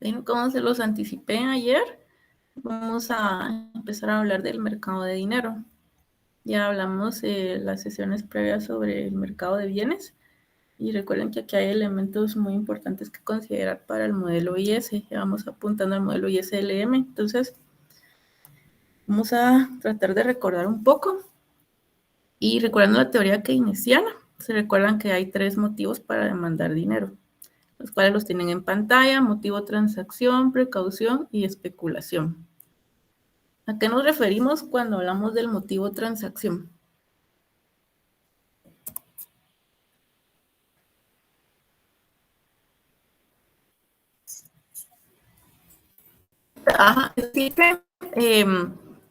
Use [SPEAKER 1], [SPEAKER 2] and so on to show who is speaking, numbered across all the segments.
[SPEAKER 1] Bueno, como se los anticipé ayer, vamos a empezar a hablar del mercado de dinero. Ya hablamos las sesiones previas sobre el mercado de bienes y recuerden que aquí hay elementos muy importantes que considerar para el modelo IS. Ya vamos apuntando al modelo ISLM. Entonces, vamos a tratar de recordar un poco. Y recordando la teoría keynesiana, se recuerdan que hay 3 motivos para demandar dinero, los cuales los tienen en pantalla: motivo, transacción, precaución y especulación. ¿A qué nos referimos cuando hablamos del motivo transacción? Ajá, sí,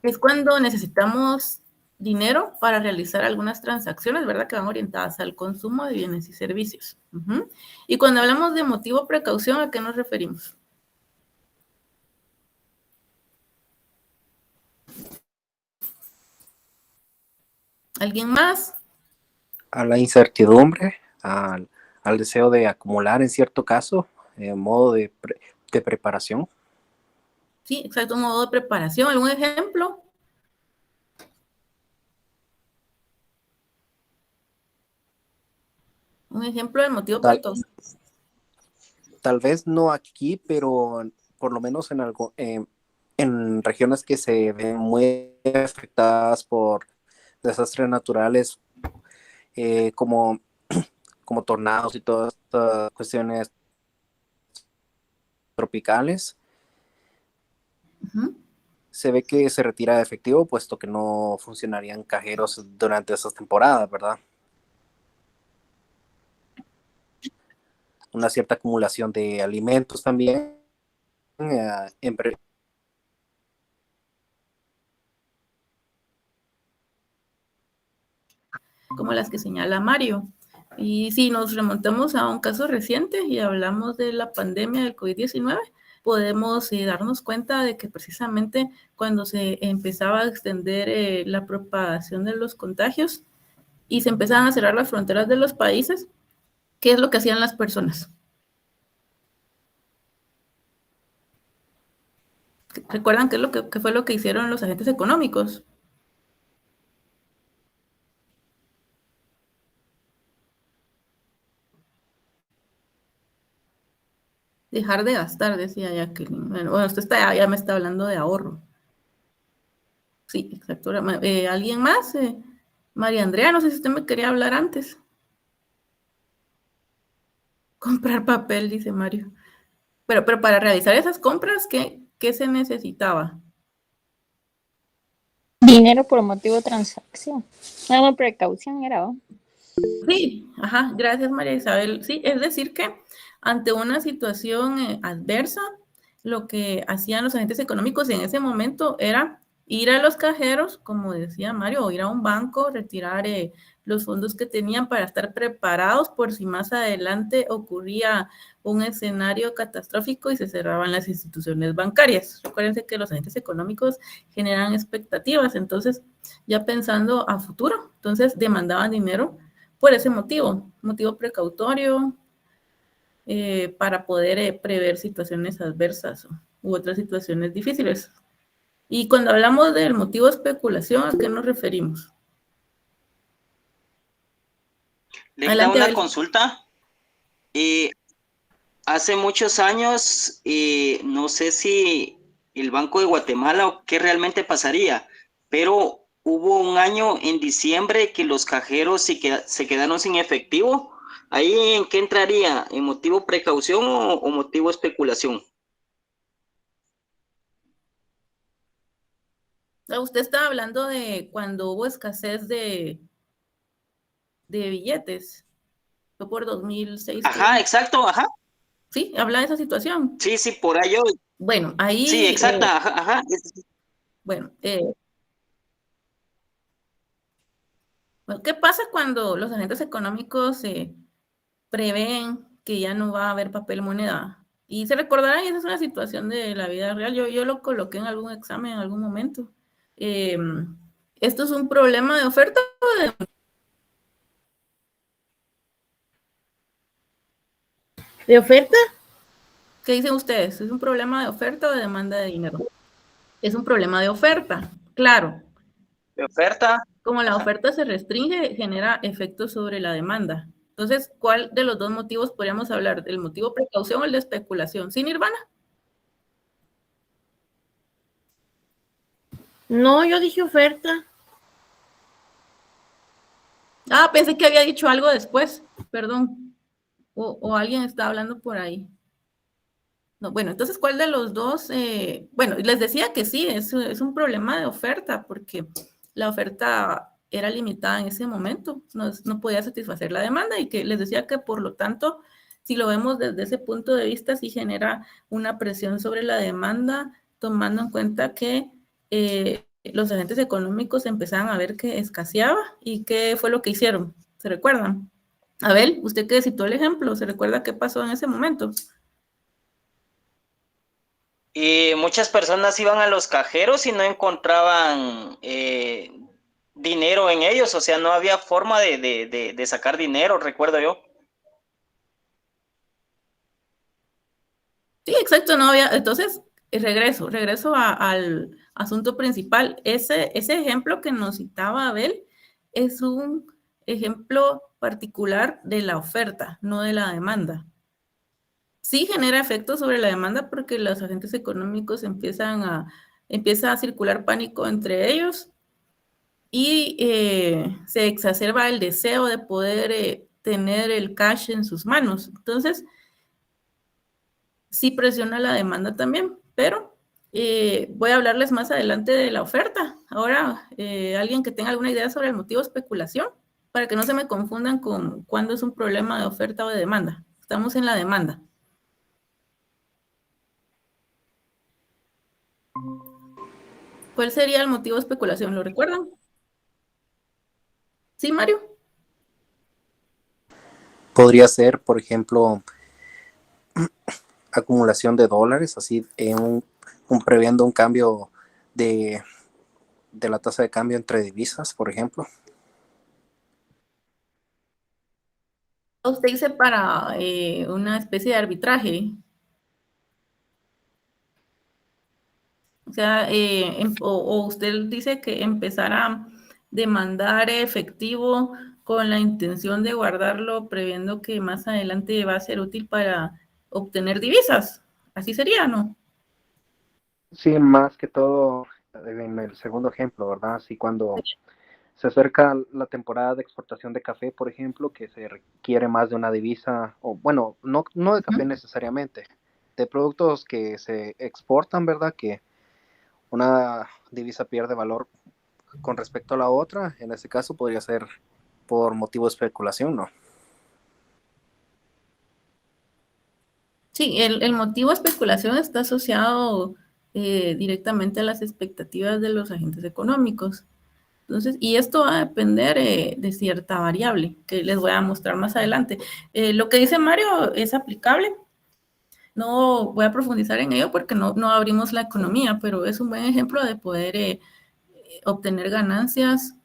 [SPEAKER 1] es cuando necesitamos dinero para realizar algunas transacciones, ¿verdad? Que van orientadas al consumo de bienes y servicios. Y cuando hablamos de motivo precaución, ¿a qué nos referimos? ¿Alguien más?
[SPEAKER 2] A la incertidumbre, al deseo de acumular en cierto caso, modo de preparación.
[SPEAKER 1] Sí, exacto, modo de preparación. ¿Algún ejemplo? Un ejemplo del motivo
[SPEAKER 2] Tal,
[SPEAKER 1] precaución.
[SPEAKER 2] tal vez no aquí, pero por lo menos en regiones que se ven muy afectadas por desastres naturales, como, como tornados y todas estas cuestiones tropicales. Se ve que se retira de efectivo, puesto que no funcionarían cajeros durante esas temporadas, ¿verdad? Una cierta acumulación de alimentos también. En
[SPEAKER 1] Como las que señala Mario. Y si nos remontamos a un caso reciente y hablamos de la pandemia del COVID-19, podemos darnos cuenta de que precisamente cuando se empezaba a extender la propagación de los contagios y se empezaban a cerrar las fronteras de los países, ¿qué es lo que hacían las personas? ¿Recuerdan qué es lo que fue lo que hicieron los agentes económicos? Dejar de gastar, decía Jacqueline. Bueno, usted ya me está hablando de ahorro. Sí, exacto. ¿Alguien más? María Andrea, no sé si usted me quería hablar antes. Comprar papel, dice Mario. Pero para realizar esas compras, ¿qué se necesitaba?
[SPEAKER 3] Dinero por motivo de transacción. Una precaución era, ¿no?
[SPEAKER 1] Sí, ajá, gracias María Isabel. Sí, es decir que ante una situación adversa, lo que hacían los agentes económicos en ese momento era ir a los cajeros, como decía Mario, o ir a un banco, retirar los fondos que tenían para estar preparados por si más adelante ocurría un escenario catastrófico y se cerraban las instituciones bancarias. Recuérdense que los agentes económicos generan expectativas, entonces ya pensando a futuro, entonces demandaban dinero por ese motivo precautorio, para poder prever situaciones adversas u otras situaciones difíciles. Y cuando hablamos del motivo de especulación, ¿a qué nos referimos?
[SPEAKER 4] Linda,
[SPEAKER 1] Adelante,
[SPEAKER 4] una
[SPEAKER 1] Abel.
[SPEAKER 4] consulta. Hace muchos años, no sé si el Banco de Guatemala o qué realmente pasaría, pero hubo un año en diciembre que los cajeros se quedaron sin efectivo. ¿Ahí en qué entraría? ¿En motivo precaución o motivo especulación?
[SPEAKER 1] Usted estaba hablando de cuando hubo escasez de billetes. Fue por 2006, creo.
[SPEAKER 4] Ajá, exacto, ajá.
[SPEAKER 1] Sí, habla de esa situación.
[SPEAKER 4] Sí, sí, por ahí yo.
[SPEAKER 1] Bueno,
[SPEAKER 4] Sí,
[SPEAKER 1] ahí,
[SPEAKER 4] exacto, ajá, ajá.
[SPEAKER 1] bueno, ¿qué pasa cuando los agentes económicos prevén que ya no va a haber papel moneda? Y se recordarán, esa es una situación de la vida real. Yo lo coloqué en algún examen en algún momento. ¿Esto es un problema de oferta o de oferta? ¿Qué dicen ustedes? ¿Es un problema de oferta o de demanda de dinero? Es un problema de oferta, claro.
[SPEAKER 4] De oferta.
[SPEAKER 1] Como la
[SPEAKER 4] Ajá.
[SPEAKER 1] oferta se restringe, genera efectos sobre la demanda. Entonces, ¿cuál de los dos motivos podríamos hablar? ¿El motivo precaución o el de especulación? ¿Sí, Nirvana?
[SPEAKER 3] No, yo dije oferta.
[SPEAKER 1] Ah, pensé que había dicho algo después, perdón. O alguien está hablando por ahí. No, bueno, entonces, ¿cuál de los dos? Bueno, les decía que sí, es un problema de oferta, porque la oferta era limitada en ese momento, no podía satisfacer la demanda y que les decía que por lo tanto, si lo vemos desde ese punto de vista, sí genera una presión sobre la demanda, tomando en cuenta que los agentes económicos empezaban a ver que escaseaba y qué fue lo que hicieron. ¿Se recuerdan? Abel, usted que citó el ejemplo, ¿se recuerda qué pasó en ese momento?
[SPEAKER 4] Y muchas personas iban a los cajeros y no encontraban dinero en ellos, o sea, no había forma de sacar dinero, recuerdo yo.
[SPEAKER 1] Sí, exacto, no había. Entonces, regreso al asunto principal. Ese ejemplo que nos citaba Abel es un ejemplo particular de la oferta, no de la demanda. Sí genera efectos sobre la demanda porque los agentes económicos empieza a circular pánico entre ellos y se exacerba el deseo de poder tener el cash en sus manos. Entonces, sí presiona la demanda también, pero voy a hablarles más adelante de la oferta. Ahora, alguien que tenga alguna idea sobre el motivo de especulación, para que no se me confundan con cuándo es un problema de oferta o de demanda. Estamos en la demanda. ¿Cuál sería el motivo de especulación? ¿Lo recuerdan? ¿Sí, Mario?
[SPEAKER 2] Podría ser, por ejemplo, acumulación de dólares, así previendo un cambio de, de la tasa de cambio entre divisas, por ejemplo.
[SPEAKER 1] Usted dice para una especie de arbitraje. O sea, o usted dice que empezar a demandar efectivo con la intención de guardarlo, previendo que más adelante va a ser útil para obtener divisas. Así sería, ¿no?
[SPEAKER 2] Sí, más que todo en el segundo ejemplo, ¿verdad? Así cuando se acerca la temporada de exportación de café, por ejemplo, que se requiere más de una divisa, o bueno, no de café necesariamente, de productos que se exportan, ¿verdad? Que una divisa pierde valor con respecto a la otra, en este caso podría ser por motivo de especulación, ¿no?
[SPEAKER 1] Sí, el motivo de especulación está asociado directamente a las expectativas de los agentes económicos. Entonces, y esto va a depender de cierta variable que les voy a mostrar más adelante. Lo que dice Mario es aplicable. No voy a profundizar en ello porque no abrimos la economía, pero es un buen ejemplo de poder obtener ganancias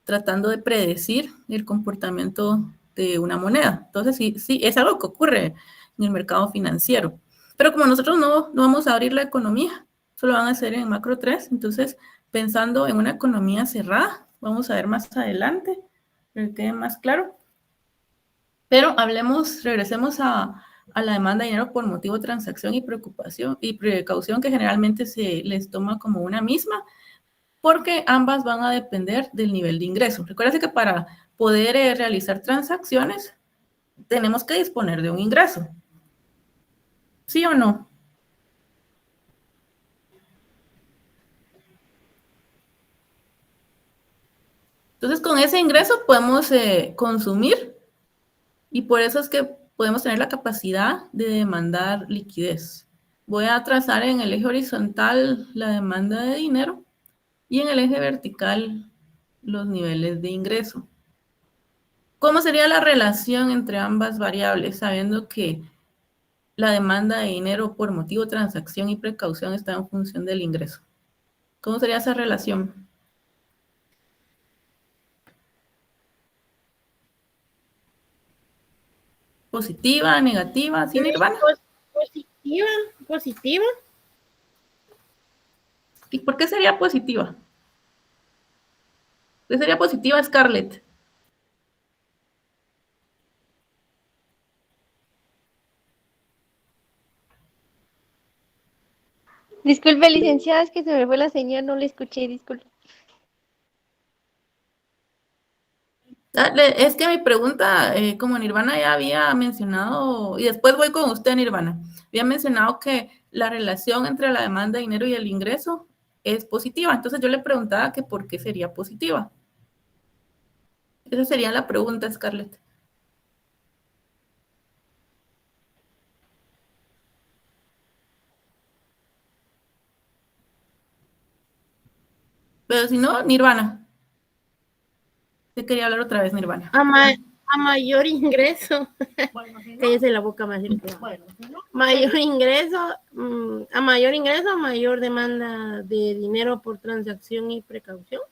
[SPEAKER 1] tratando de predecir el comportamiento de una moneda. Entonces, sí, es algo que ocurre en el mercado financiero. Pero como nosotros no vamos a abrir la economía, solo van a hacer en macro 3, entonces pensando en una economía cerrada, vamos a ver más adelante, para que quede más claro. Pero regresemos a la demanda de dinero por motivo de transacción y preocupación y precaución que generalmente se les toma como una misma, porque ambas van a depender del nivel de ingreso. Recuerda que para poder realizar transacciones tenemos que disponer de un ingreso. ¿Sí o no? Entonces, con ese ingreso podemos consumir y por eso es que podemos tener la capacidad de demandar liquidez. Voy a trazar en el eje horizontal la demanda de dinero y en el eje vertical los niveles de ingreso. ¿Cómo sería la relación entre ambas variables, sabiendo que la demanda de dinero por motivo de transacción y precaución está en función del ingreso? ¿Cómo sería esa relación? ¿Positiva, negativa, sin Nirvana?
[SPEAKER 5] Positiva.
[SPEAKER 1] ¿Y por qué sería positiva? ¿Qué sería positiva, Scarlett?
[SPEAKER 3] Disculpe, licenciada, es que se me fue la señal, no le escuché, disculpe.
[SPEAKER 1] Es que mi pregunta, como Nirvana ya había mencionado, y después voy con usted, Nirvana, había mencionado que la relación entre la demanda de dinero y el ingreso es positiva. Entonces yo le preguntaba que por qué sería positiva. Esa sería la pregunta, Scarlett. Pero si no, Nirvana. Te quería hablar otra vez, Nirvana.
[SPEAKER 5] A mayor ingreso, cállese la boca más. Mayor ingreso, a mayor demanda de dinero por transacción y precaución.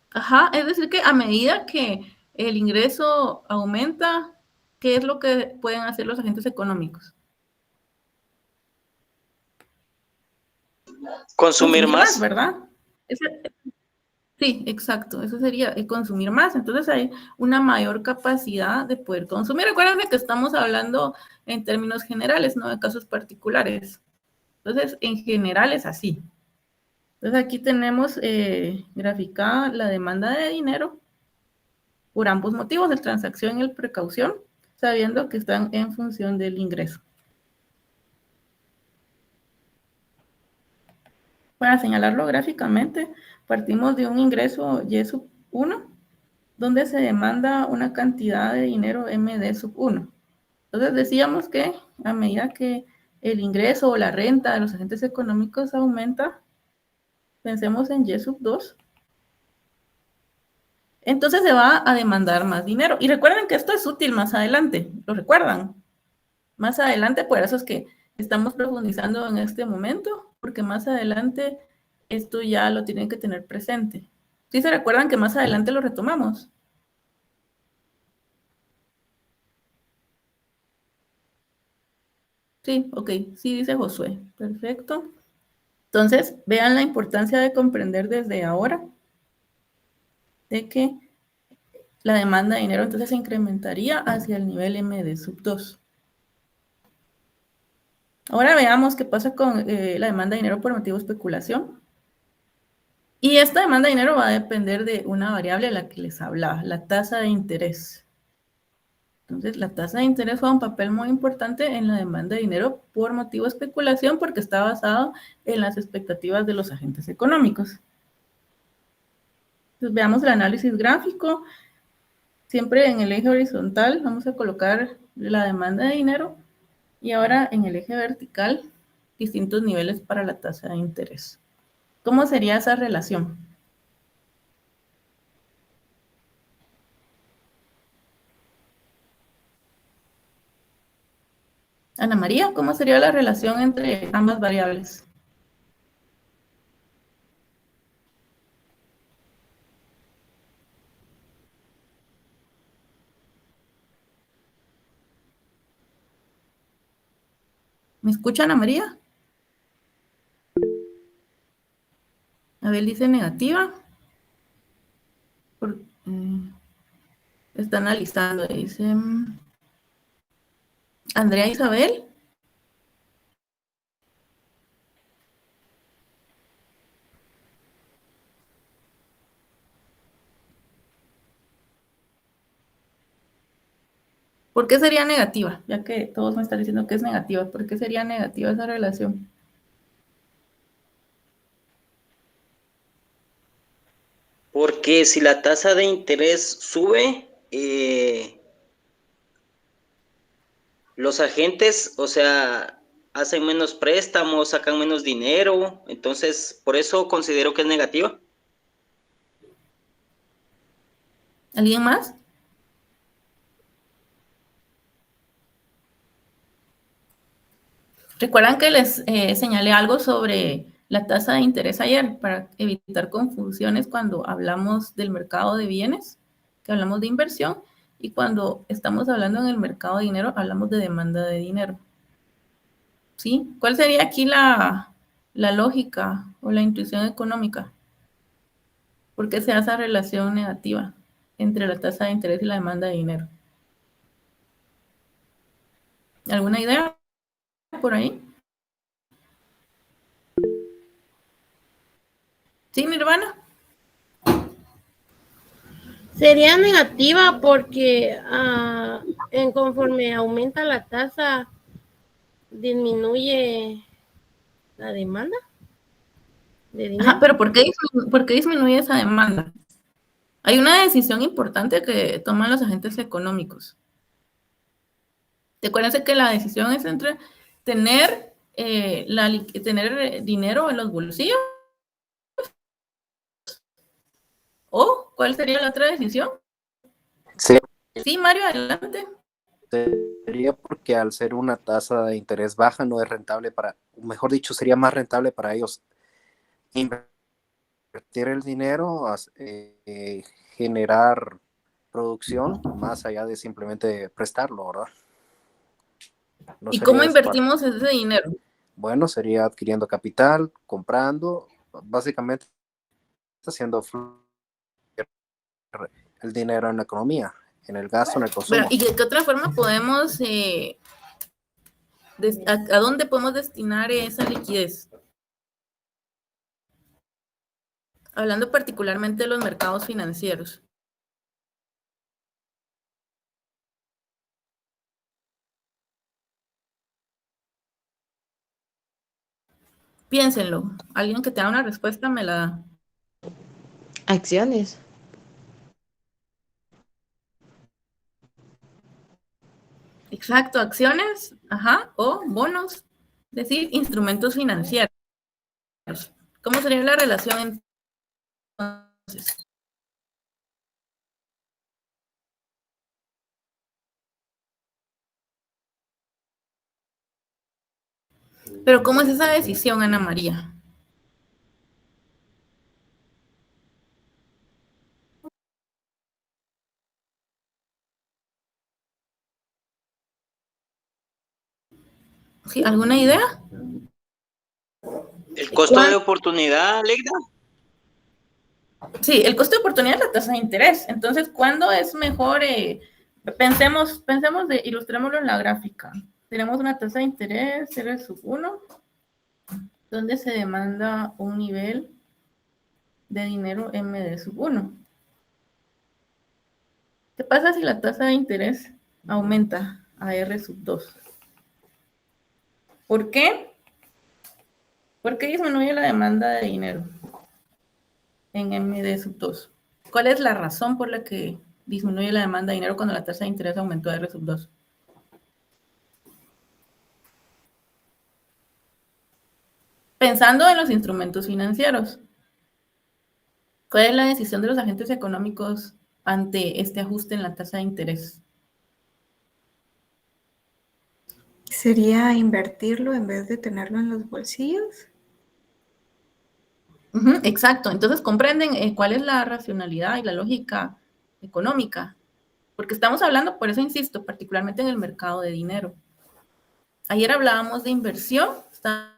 [SPEAKER 1] Ajá, es decir que a medida que el ingreso aumenta, ¿qué es lo que pueden hacer los agentes económicos?
[SPEAKER 4] Consumir más.
[SPEAKER 1] ¿Verdad? Sí, exacto, eso sería consumir más. Entonces hay una mayor capacidad de poder consumir. Recuerden que estamos hablando en términos generales, no de casos particulares. Entonces, en general es así. Entonces aquí tenemos graficada la demanda de dinero por ambos motivos, el transacción y el precaución, sabiendo que están en función del ingreso. Para señalarlo gráficamente, partimos de un ingreso Y sub 1, donde se demanda una cantidad de dinero MD sub 1. Entonces decíamos que a medida que el ingreso o la renta de los agentes económicos aumenta, pensemos en Y sub 2, entonces se va a demandar más dinero. Y recuerden que esto es útil más adelante, ¿lo recuerdan? Más adelante, por eso es que estamos profundizando en este momento, porque más adelante esto ya lo tienen que tener presente. ¿Sí se recuerdan que más adelante lo retomamos? Sí, ok, sí dice Josué, perfecto. Entonces, vean la importancia de comprender desde ahora de que la demanda de dinero entonces se incrementaría hacia el nivel MD sub 2. Ahora veamos qué pasa con la demanda de dinero por motivo de especulación. Y esta demanda de dinero va a depender de una variable a la que les hablaba, la tasa de interés. Entonces, la tasa de interés juega un papel muy importante en la demanda de dinero por motivo de especulación porque está basado en las expectativas de los agentes económicos. Entonces, veamos el análisis gráfico. Siempre en el eje horizontal vamos a colocar la demanda de dinero y ahora en el eje vertical distintos niveles para la tasa de interés. ¿Cómo sería esa relación? Ana María, ¿cómo sería la relación entre ambas variables? ¿Me escucha Ana María? Abel dice negativa. Está analizando, dice Andrea Isabel. ¿Por qué sería negativa? Ya que todos me están diciendo que es negativa. ¿Por qué sería negativa esa relación?
[SPEAKER 4] Porque si la tasa de interés sube, los agentes, o sea, hacen menos préstamos, sacan menos dinero, entonces por eso considero que es negativa.
[SPEAKER 1] ¿Alguien más? ¿Recuerdan que les señalé algo sobre la tasa de interés ayer para evitar confusiones cuando hablamos del mercado de bienes, que hablamos de inversión, y cuando estamos hablando en el mercado de dinero, hablamos de demanda de dinero? ¿sí? ¿Cuál sería aquí la lógica o la intuición económica? ¿Por qué se hace esa relación negativa entre la tasa de interés y la demanda de dinero? ¿Alguna idea por ahí? ¿Sí, Nirvana?
[SPEAKER 5] Sería negativa porque en conforme aumenta la tasa, disminuye la demanda de dinero.
[SPEAKER 1] Ajá, pero por qué disminuye esa demanda? Hay una decisión importante que toman los agentes económicos. Recuérdense que la decisión es entre tener, tener dinero en los bolsillos o ¿cuál sería la otra decisión?
[SPEAKER 2] Sí,
[SPEAKER 1] Sí, Mario, adelante.
[SPEAKER 2] sería porque al ser una tasa de interés baja no es rentable mejor dicho, sería más rentable para ellos invertir el dinero, generar producción, más allá de simplemente prestarlo, ¿verdad? No
[SPEAKER 1] ¿Y cómo
[SPEAKER 2] sería
[SPEAKER 1] invertimos ese dinero?
[SPEAKER 2] bueno, sería adquiriendo capital, comprando, básicamente haciendo fluir el dinero en la economía, en el gasto, en el
[SPEAKER 1] Bueno,
[SPEAKER 2] consumo.
[SPEAKER 1] ¿y de qué otra forma podemos, a dónde podemos destinar esa liquidez? Hablando particularmente de los mercados financieros. Piénsenlo. Alguien que tenga una respuesta me la da.
[SPEAKER 6] Acciones.
[SPEAKER 1] Exacto, acciones, ajá, o bonos, es decir, instrumentos financieros. ¿Cómo sería la relación entonces? Pero ¿cómo es esa decisión, Ana María? ¿Sí? ¿Alguna idea?
[SPEAKER 4] El costo de oportunidad, Legda.
[SPEAKER 1] Sí, el costo de oportunidad es la tasa de interés. Entonces, ¿cuándo es mejor? Pensemos ilustrémoslo en la gráfica. Tenemos una tasa de interés R sub 1, donde se demanda un nivel de dinero MD sub 1. ¿Qué pasa si la tasa de interés aumenta a R sub 2? ¿Por qué? ¿Por qué disminuye la demanda de dinero en MD sub 2? ¿Cuál es la razón por la que disminuye la demanda de dinero cuando la tasa de interés aumentó a R sub 2? Pensando en los instrumentos financieros, ¿cuál es la decisión de los agentes económicos ante este ajuste en la tasa de interés?
[SPEAKER 7] ¿Sería invertirlo en vez de tenerlo en los bolsillos?
[SPEAKER 1] Exacto, entonces comprenden cuál es la racionalidad y la lógica económica, porque estamos hablando, por eso insisto, particularmente en el mercado de dinero. Ayer hablábamos de inversión, está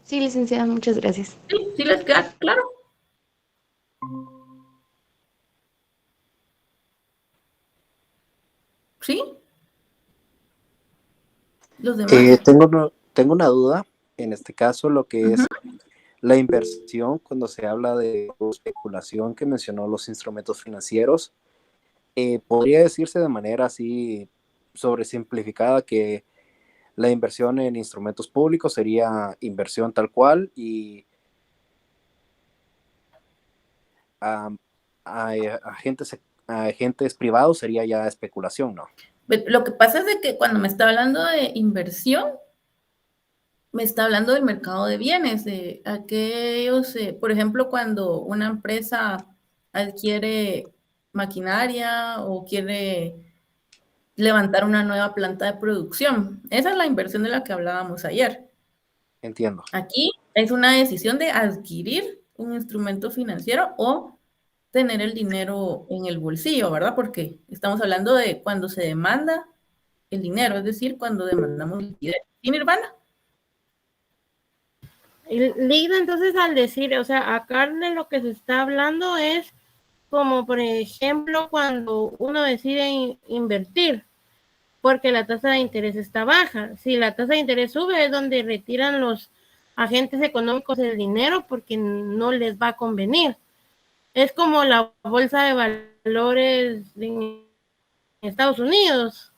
[SPEAKER 6] Sí, licenciada, muchas gracias.
[SPEAKER 1] ¿Sí? ¿Sí les queda claro? ¿Sí? ¿Los demás?
[SPEAKER 2] Tengo una duda. En este caso, lo que es la inversión, cuando se habla de especulación que mencionó los instrumentos financieros, podría decirse de manera así sobresimplificada que la inversión en instrumentos públicos sería inversión tal cual y a, agentes privados sería ya especulación, ¿no?
[SPEAKER 1] Lo que pasa es de que cuando me está hablando de inversión, me está hablando del mercado de bienes, de aquellos, por ejemplo, cuando una empresa adquiere maquinaria o quiere levantar una nueva planta de producción. Esa es la inversión de la que hablábamos ayer.
[SPEAKER 2] Entiendo.
[SPEAKER 1] Aquí es una decisión de adquirir un instrumento financiero o tener el dinero en el bolsillo, ¿verdad? Porque estamos hablando de cuando se demanda el dinero, es decir, cuando demandamos liquidez. ¿Sí, Nirvana?
[SPEAKER 5] Ligda, entonces, al decir, o sea, acá de lo que se está hablando es como, por ejemplo, cuando uno decide invertir, porque la tasa de interés está baja. Si la tasa de interés sube, es donde retiran los agentes económicos el dinero porque no les va a convenir. Es como la bolsa de valores en Estados Unidos.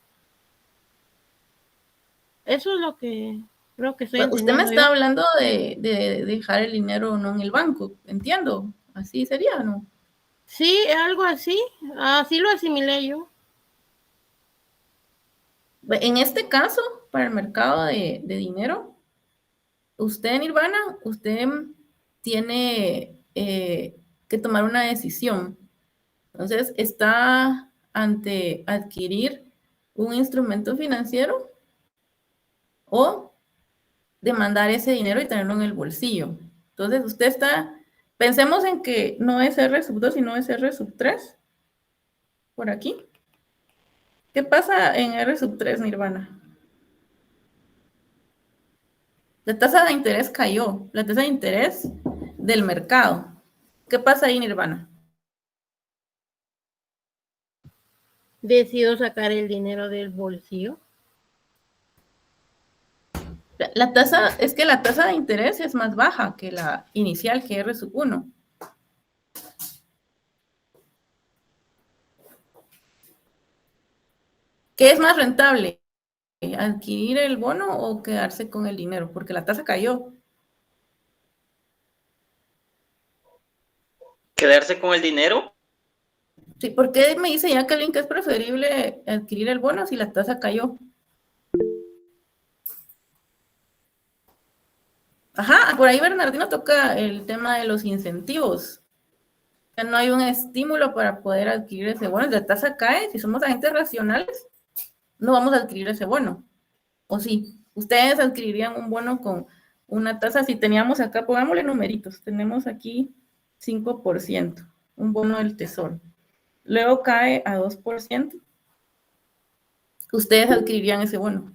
[SPEAKER 5] Eso es lo que creo que estoy entendiendo.
[SPEAKER 1] Usted me está hablando de dejar el dinero no en el banco, entiendo. Así sería, ¿no?
[SPEAKER 5] Sí, algo así. Así lo asimilé yo.
[SPEAKER 1] En este caso, para el mercado de dinero, usted, Nirvana, usted tiene que tomar una decisión. Entonces, está ante adquirir un instrumento financiero o demandar ese dinero y tenerlo en el bolsillo. Entonces, usted está, pensemos en que no es R sub 2, sino es R sub 3, por aquí. ¿Qué pasa en R sub 3, Nirvana? La tasa de interés cayó, la tasa de interés del mercado. ¿Qué pasa ahí, Nirvana?
[SPEAKER 5] Decido sacar el dinero del bolsillo.
[SPEAKER 1] La tasa, es que la tasa de interés es más baja que la inicial, que R sub 1. ¿Qué es más rentable? ¿Adquirir el bono o quedarse con el dinero? Porque la tasa cayó.
[SPEAKER 4] ¿Quedarse con el dinero?
[SPEAKER 1] Sí, ¿por qué me dice Jacqueline que es preferible adquirir el bono si la tasa cayó? Ajá, por ahí Bernardino toca el tema de los incentivos. O sea, no hay un estímulo para poder adquirir ese bono. Si la tasa cae, si somos agentes racionales, no vamos a adquirir ese bono. ¿O sí? ¿Ustedes adquirirían un bono con una tasa? Si teníamos acá, pongámosle numeritos, tenemos aquí 5%, un bono del tesoro. Luego cae a 2%. ¿Ustedes adquirirían ese bono?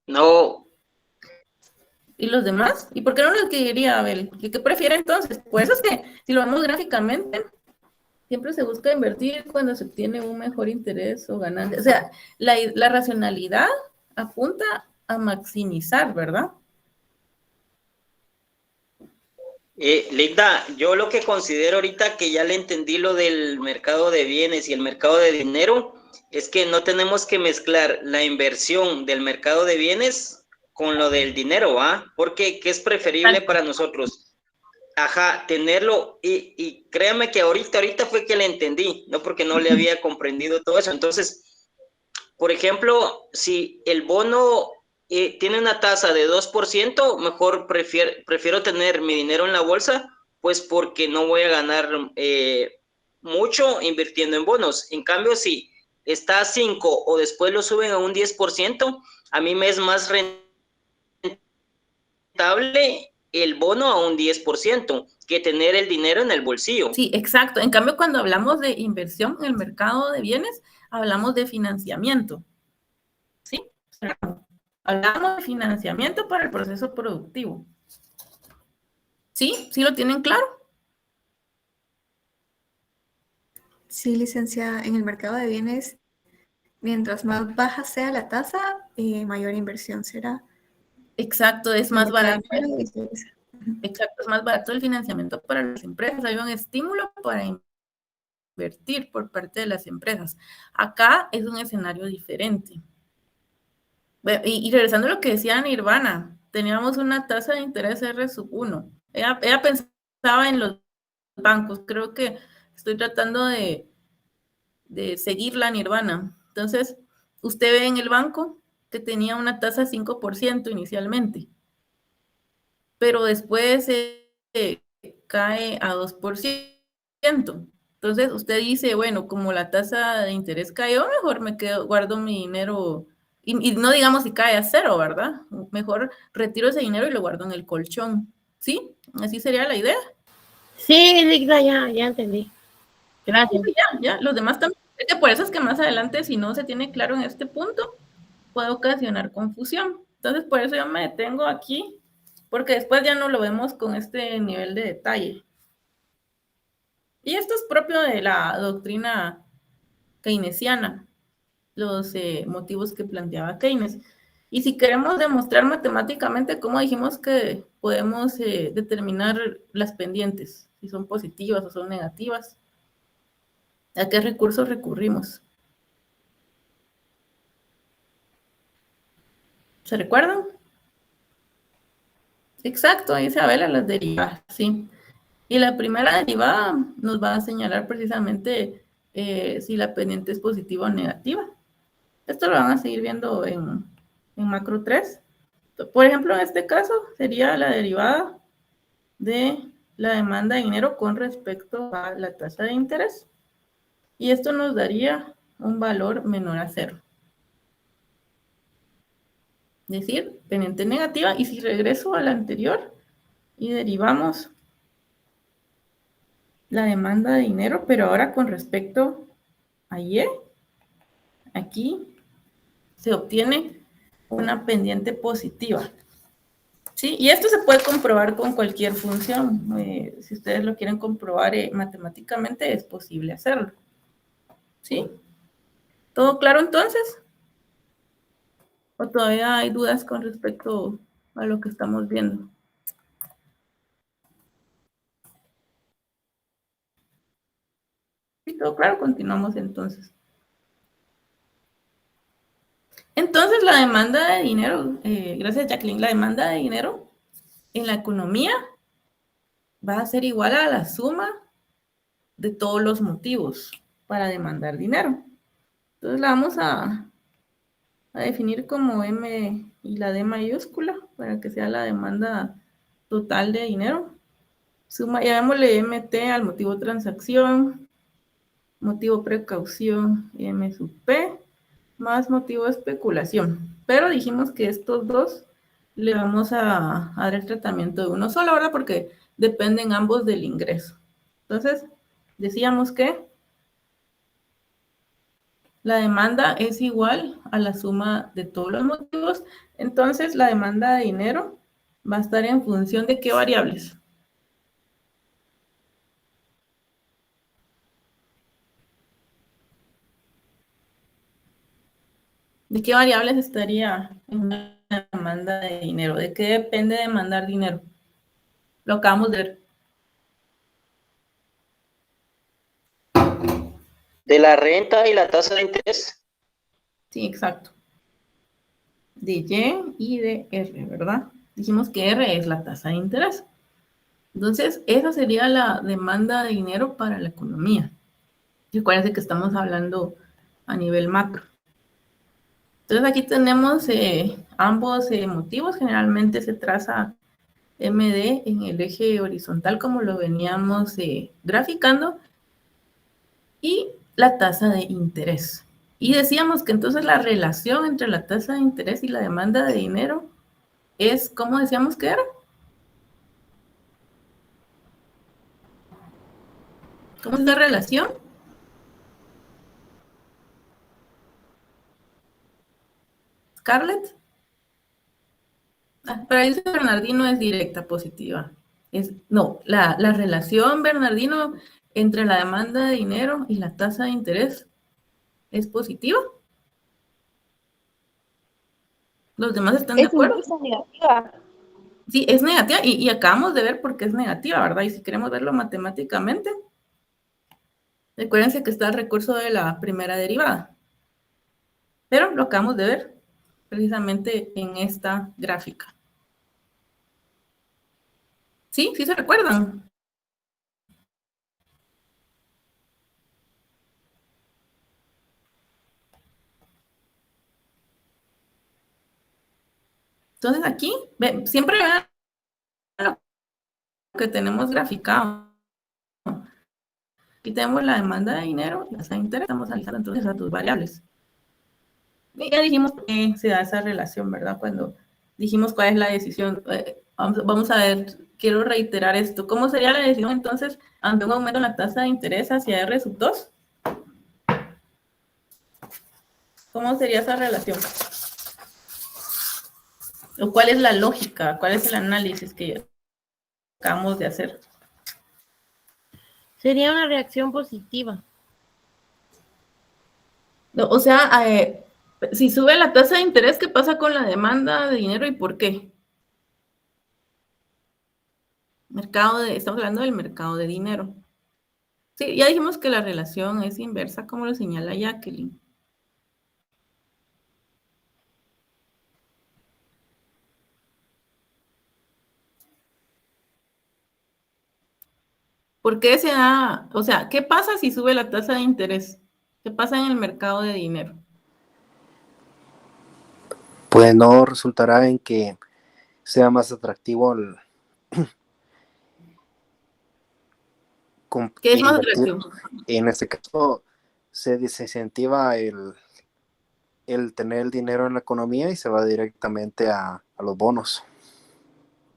[SPEAKER 4] No.
[SPEAKER 1] ¿Y los demás? ¿Y por qué no lo adquiriría, Abel? ¿Qué prefiere entonces? Por eso es que, si lo vemos gráficamente, siempre se busca invertir cuando se obtiene un mejor interés o ganancia. O sea, la racionalidad apunta a maximizar, ¿verdad?
[SPEAKER 4] Ligda, yo lo que considero ahorita que ya le entendí lo del mercado de bienes y el mercado de dinero, es que no tenemos que mezclar la inversión del mercado de bienes con lo del dinero, ¿ah? Porque ¿qué es preferible para nosotros? Ajá, tenerlo, y créame que ahorita fue que le entendí, no porque no le había comprendido todo eso. Entonces, por ejemplo, si el bono tiene una tasa de 2%, mejor prefiero tener mi dinero en la bolsa, pues porque no voy a ganar mucho invirtiendo en bonos. En cambio, si está a 5 o después lo suben a un 10%, a mí me es más rentable el bono a un 10% que tener el dinero en el bolsillo.
[SPEAKER 1] Sí, exacto. En cambio, cuando hablamos de inversión en el mercado de bienes, hablamos de financiamiento. ¿Sí? Hablamos de financiamiento para el proceso productivo. ¿Sí? ¿Sí lo tienen claro?
[SPEAKER 7] Sí, licenciada, en el mercado de bienes, mientras más baja sea la tasa, mayor inversión será.
[SPEAKER 1] Exacto, es
[SPEAKER 7] El
[SPEAKER 1] más
[SPEAKER 7] mercado
[SPEAKER 1] barato.
[SPEAKER 7] de dinero,
[SPEAKER 1] Exacto, es más barato el financiamiento para las empresas. Hay un estímulo para invertir por parte de las empresas. Acá es un escenario diferente. Y regresando a lo que decía Nirvana, teníamos una tasa de interés R sub 1. Ella pensaba en los bancos. Creo que estoy tratando de seguir la Nirvana. Entonces, usted ve en el banco que tenía una tasa de 5% inicialmente, pero después cae a 2%. Entonces, usted dice, bueno, como la tasa de interés cayó, mejor me quedo, guardo mi dinero, y no digamos si cae a 0, ¿verdad? Mejor retiro ese dinero y lo guardo en el colchón. ¿Sí? Así sería la idea.
[SPEAKER 5] Sí, Ligda, ya entendí. Gracias.
[SPEAKER 1] Ya, los demás también. Es que por eso es que más adelante, si no se tiene claro en este punto, puede ocasionar confusión. Entonces, por eso yo me detengo aquí, porque después ya no lo vemos con este nivel de detalle. Y esto es propio de la doctrina keynesiana, los motivos que planteaba Keynes. Y si queremos demostrar matemáticamente cómo dijimos que podemos determinar las pendientes, si son positivas o son negativas, ¿a qué recursos recurrimos? ¿Se recuerdan? Exacto, ahí se habla las derivadas, sí. Y la primera derivada nos va a señalar precisamente si la pendiente es positiva o negativa. Esto lo van a seguir viendo en macro 3. Por ejemplo, en este caso sería la derivada de la demanda de dinero con respecto a la tasa de interés. Y esto nos daría un valor menor a 0. Es decir, pendiente negativa. Y si regreso a la anterior y derivamos la demanda de dinero, pero ahora con respecto a Y, aquí se obtiene una pendiente positiva. ¿Sí? Y esto se puede comprobar con cualquier función. Si ustedes lo quieren comprobar matemáticamente, es posible hacerlo. ¿Sí? ¿Todo claro entonces? ¿O todavía hay dudas con respecto a lo que estamos viendo? ¿Sí? ¿Todo claro? Continuamos entonces. Entonces, la demanda de dinero, gracias Jacqueline, la demanda de dinero en la economía va a ser igual a la suma de todos los motivos para demandar dinero. Entonces la vamos a definir como M y la D mayúscula para que sea la demanda total de dinero. Suma, llamémosle MT al motivo transacción, motivo precaución, M sub P, más motivo especulación. Pero dijimos que estos dos le vamos a dar el tratamiento de uno solo, ¿verdad? Porque dependen ambos del ingreso. Entonces, decíamos que la demanda es igual a la suma de todos los motivos. Entonces, la demanda de dinero va a estar en función de qué variables. ¿De qué variables estaría en la demanda de dinero? ¿De qué depende demandar dinero? Lo acabamos de ver.
[SPEAKER 4] De la renta y la tasa de interés.
[SPEAKER 1] Sí, exacto. De Y y de R, ¿verdad? Dijimos que R es la tasa de interés. Entonces, esa sería la demanda de dinero para la economía. Recuerden que estamos hablando a nivel macro. Entonces, aquí tenemos ambos motivos. Generalmente se traza MD en el eje horizontal como lo veníamos graficando y la tasa de interés. Y decíamos que entonces la relación entre la tasa de interés y la demanda de dinero es, ¿cómo decíamos que era? ¿Cómo es la relación? Scarlett. Para dice Bernardino es directa, positiva. No, la relación, Bernardino, entre la demanda de dinero y la tasa de interés es positiva. ¿Los demás están de
[SPEAKER 3] Es
[SPEAKER 1] acuerdo?
[SPEAKER 3] inversa negativa.
[SPEAKER 1] Sí, es negativa y acabamos de ver por qué es negativa, ¿verdad? Y si queremos verlo matemáticamente, recuérdense que está el recurso de la primera derivada. Pero lo acabamos de ver precisamente en esta gráfica. ¿Sí? ¿Sí se recuerdan? Entonces aquí, siempre vean lo que tenemos graficado. Aquí tenemos la demanda de dinero y la tasa de interés. Estamos analizando entonces las dos variables. Y ya dijimos que se da esa relación, ¿verdad? Cuando dijimos cuál es la decisión. Vamos a ver, quiero reiterar esto. ¿Cómo sería la decisión entonces ante un aumento en la tasa de interés hacia R sub 2? ¿Cómo sería esa relación? ¿O cuál es la lógica? ¿Cuál es el análisis que acabamos de hacer?
[SPEAKER 5] Sería una reacción positiva.
[SPEAKER 1] No, o sea, si sube la tasa de interés, ¿qué pasa con la demanda de dinero y por qué? Estamos hablando del mercado de dinero. Sí, ya dijimos que la relación es inversa, como lo señala Jacqueline. ¿Por qué se da? O sea, ¿qué pasa si sube la tasa de interés? ¿Qué pasa en el mercado de dinero?
[SPEAKER 2] Pues no resultará en que sea más atractivo
[SPEAKER 1] ¿Qué es más
[SPEAKER 2] invertir.
[SPEAKER 1] atractivo?
[SPEAKER 2] En este caso, se desincentiva el tener el dinero en la economía y se va directamente a los bonos.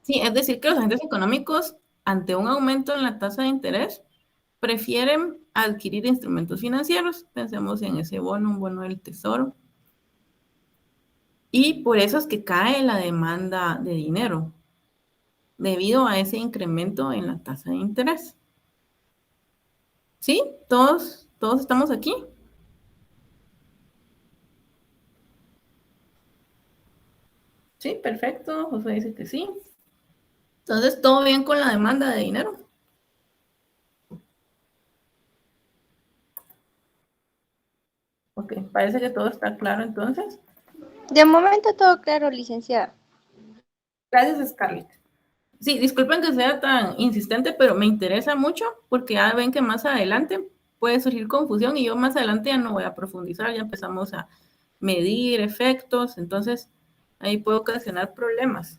[SPEAKER 1] Sí, es decir, que los agentes económicos, ante un aumento en la tasa de interés, prefieren adquirir instrumentos financieros. Pensemos en ese bono, un bono del tesoro. Y por eso es que cae la demanda de dinero, debido a ese incremento en la tasa de interés. ¿Sí? ¿Todos estamos aquí? Sí, perfecto. José dice que sí. Entonces, ¿todo bien con la demanda de dinero? Ok, parece que todo está claro entonces.
[SPEAKER 3] De momento todo claro, licenciada.
[SPEAKER 1] Gracias, Scarlett. Sí, disculpen que sea tan insistente, pero me interesa mucho porque ya ven que más adelante puede surgir confusión y yo más adelante ya no voy a profundizar, ya empezamos a medir efectos, entonces ahí puede ocasionar problemas.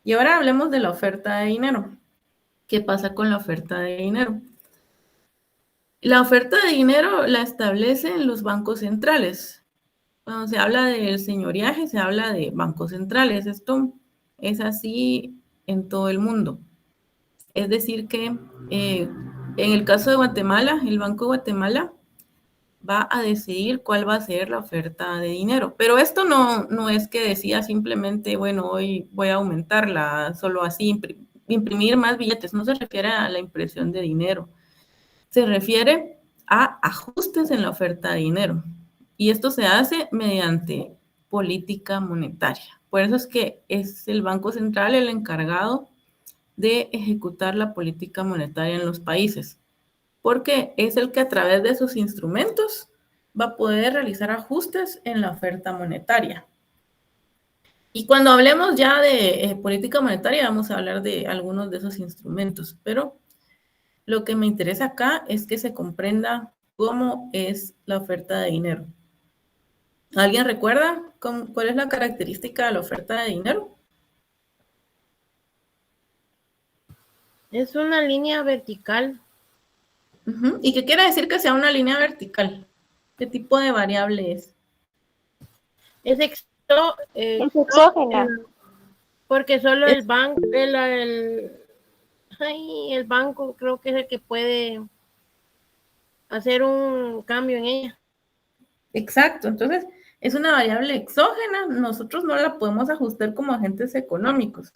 [SPEAKER 1] Y ahora hablemos de la oferta de dinero. ¿Qué pasa con la oferta de dinero? La oferta de dinero la establecen los bancos centrales. Cuando se habla del señoreaje, se habla de bancos centrales. Esto es así en todo el mundo. Es decir que en el caso de Guatemala, el Banco de Guatemala va a decidir cuál va a ser la oferta de dinero. Pero esto no es que decida simplemente, bueno, hoy voy a aumentarla, solo así, imprimir más billetes. No se refiere a la impresión de dinero. Se refiere a ajustes en la oferta de dinero. Y esto se hace mediante política monetaria. Por eso es que es el Banco Central el encargado de ejecutar la política monetaria en los países, porque es el que a través de sus instrumentos va a poder realizar ajustes en la oferta monetaria. Y cuando hablemos ya de política monetaria, vamos a hablar de algunos de esos instrumentos, pero lo que me interesa acá es que se comprenda cómo es la oferta de dinero. ¿Alguien recuerda cuál es la característica de la oferta de dinero?
[SPEAKER 5] Es una línea vertical.
[SPEAKER 1] ¿Y qué quiere decir que sea una línea vertical? ¿Qué tipo de variable es?
[SPEAKER 5] Es
[SPEAKER 3] exógena.
[SPEAKER 5] Porque solo el banco, el banco creo que es el que puede hacer un cambio en ella.
[SPEAKER 1] Exacto, entonces es una variable exógena, nosotros no la podemos ajustar como agentes económicos.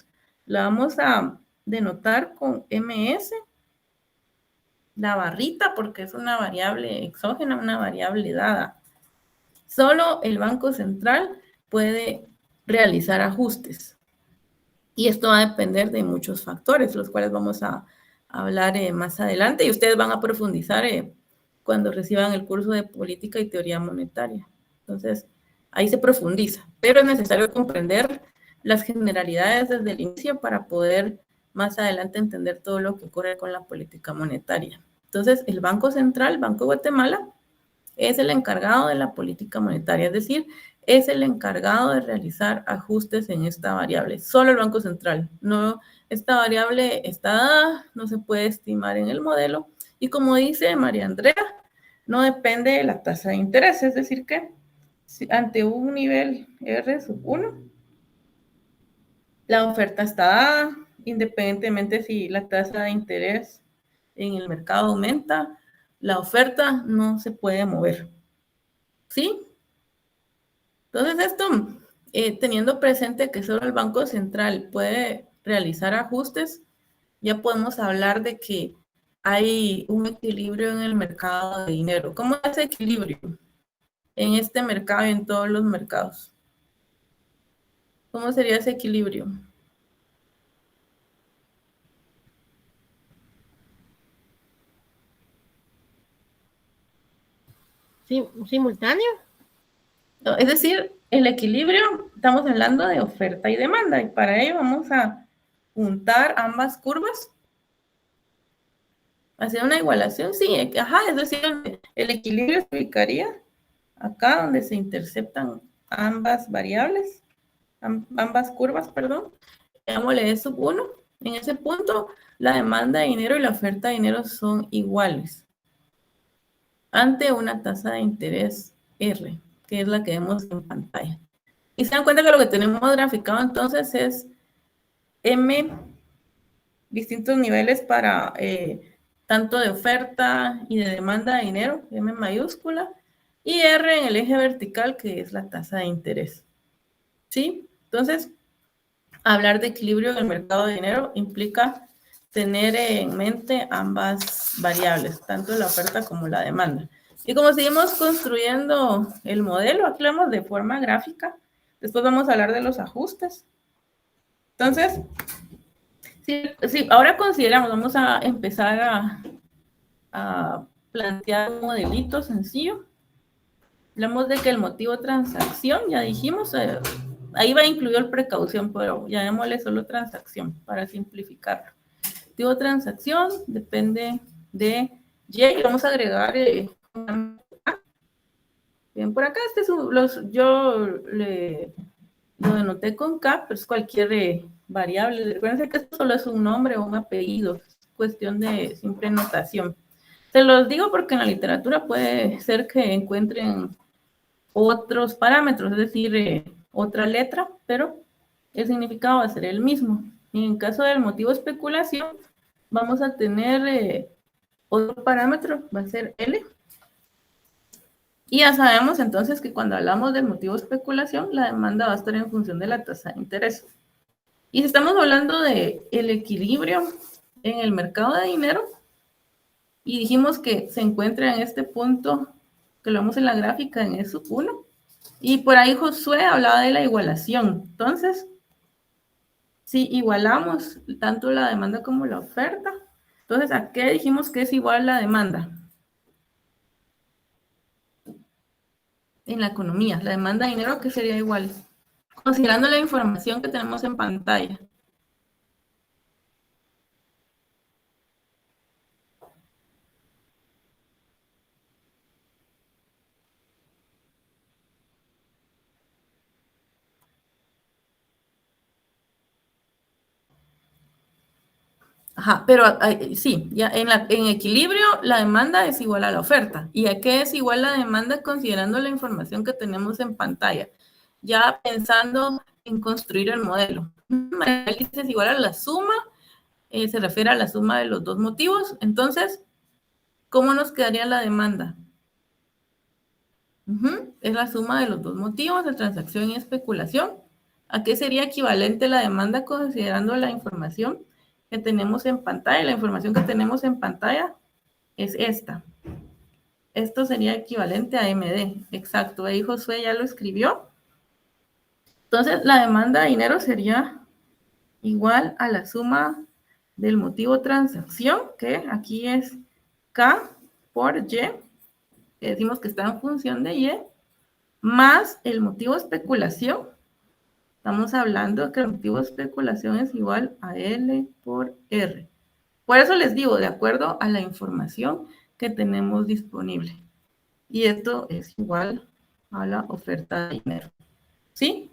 [SPEAKER 1] La vamos a denotar con MS, la barrita, porque es una variable exógena, una variable dada. Solo el Banco Central puede realizar ajustes. Y esto va a depender de muchos factores, los cuales vamos a hablar más adelante, y ustedes van a profundizar cuando reciban el curso de Política y Teoría Monetaria. Entonces, ahí se profundiza, pero es necesario comprender las generalidades desde el inicio para poder más adelante entender todo lo que ocurre con la política monetaria. Entonces, el Banco Central, Banco de Guatemala, es el encargado de la política monetaria, es decir, es el encargado de realizar ajustes en esta variable. Solo el Banco Central. No, esta variable está dada, no se puede estimar en el modelo. Y como dice María Andrea, no depende de la tasa de interés. Es decir que ante un nivel R1, la oferta está dada, independientemente si la tasa de interés en el mercado aumenta, la oferta no se puede mover. ¿Sí? Entonces esto, teniendo presente que solo el Banco Central puede realizar ajustes, ya podemos hablar de que hay un equilibrio en el mercado de dinero. ¿Cómo es ese equilibrio en este mercado y en todos los mercados? ¿Cómo sería ese equilibrio?
[SPEAKER 5] ¿Simultáneo?
[SPEAKER 1] Es decir, el equilibrio, estamos hablando de oferta y demanda, y para ello vamos a juntar ambas curvas, hacer una igualación, sí, es decir, el equilibrio se ubicaría acá donde se interceptan ambas variables, ambas curvas, perdón, llamémosle E sub 1, en ese punto la demanda de dinero y la oferta de dinero son iguales ante una tasa de interés R, que es la que vemos en pantalla. Y se dan cuenta que lo que tenemos graficado entonces es M, distintos niveles para tanto de oferta y de demanda de dinero, M mayúscula, y R en el eje vertical, que es la tasa de interés. ¿Sí? Entonces, hablar de equilibrio en el mercado de dinero implica tener en mente ambas variables, tanto la oferta como la demanda. Y como seguimos construyendo el modelo, aquí lo vemos de forma gráfica, después vamos a hablar de los ajustes. Entonces, sí, ahora consideramos, vamos a empezar a plantear un modelito sencillo. Hablamos de que el motivo de transacción, ya dijimos, ahí va incluido el precaución, pero llamémosle solo transacción para simplificarlo. El motivo de transacción depende de Y, vamos a agregar bien, por acá, yo lo denoté con K, pero es cualquier variable. Recuerden que esto solo es un nombre o un apellido, es cuestión de simple notación. Se los digo porque en la literatura puede ser que encuentren otros parámetros, es decir, otra letra, pero el significado va a ser el mismo. Y en caso del motivo de especulación, vamos a tener otro parámetro, va a ser L. Y ya sabemos entonces que cuando hablamos del motivo de especulación, la demanda va a estar en función de la tasa de interés. Y si estamos hablando del equilibrio en el mercado de dinero, y dijimos que se encuentra en este punto, que lo vemos en la gráfica en E sub 1, y por ahí Josué hablaba de la igualación. Entonces, si igualamos tanto la demanda como la oferta, entonces, ¿a qué dijimos que es igual la demanda? En la economía, la demanda de dinero, ¿qué sería igual? Considerando la información que tenemos en pantalla. Ajá, pero sí, ya en equilibrio la demanda es igual a la oferta. ¿Y a qué es igual la demanda considerando la información que tenemos en pantalla? Ya pensando en construir el modelo. Es igual a la suma, se refiere a la suma de los dos motivos. Entonces, ¿cómo nos quedaría la demanda? Es la suma de los dos motivos, de transacción y especulación. ¿A qué sería equivalente la demanda considerando la información que tenemos en pantalla? La información que tenemos en pantalla es esta. Esto sería equivalente a MD. Exacto, ahí Josué ya lo escribió. Entonces, la demanda de dinero sería igual a la suma del motivo transacción, que aquí es K por Y, que decimos que está en función de Y, más el motivo especulación. Estamos hablando que el motivo de especulación es igual a L por R. Por eso les digo, de acuerdo a la información que tenemos disponible. Y esto es igual a la oferta de dinero. ¿Sí?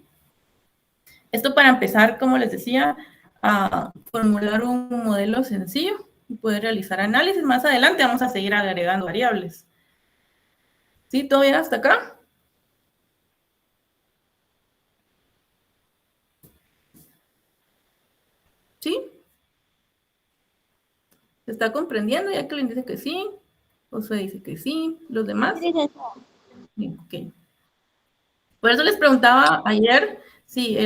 [SPEAKER 1] Esto para empezar, como les decía, a formular un modelo sencillo y poder realizar análisis. Más adelante vamos a seguir agregando variables. ¿Sí? ¿Todo bien hasta acá? ¿Sí? ¿Se está comprendiendo? Jacqueline dice que sí. José dice que sí. ¿Los demás?
[SPEAKER 3] Sí,
[SPEAKER 1] Sí, ok. Por eso les preguntaba ayer si,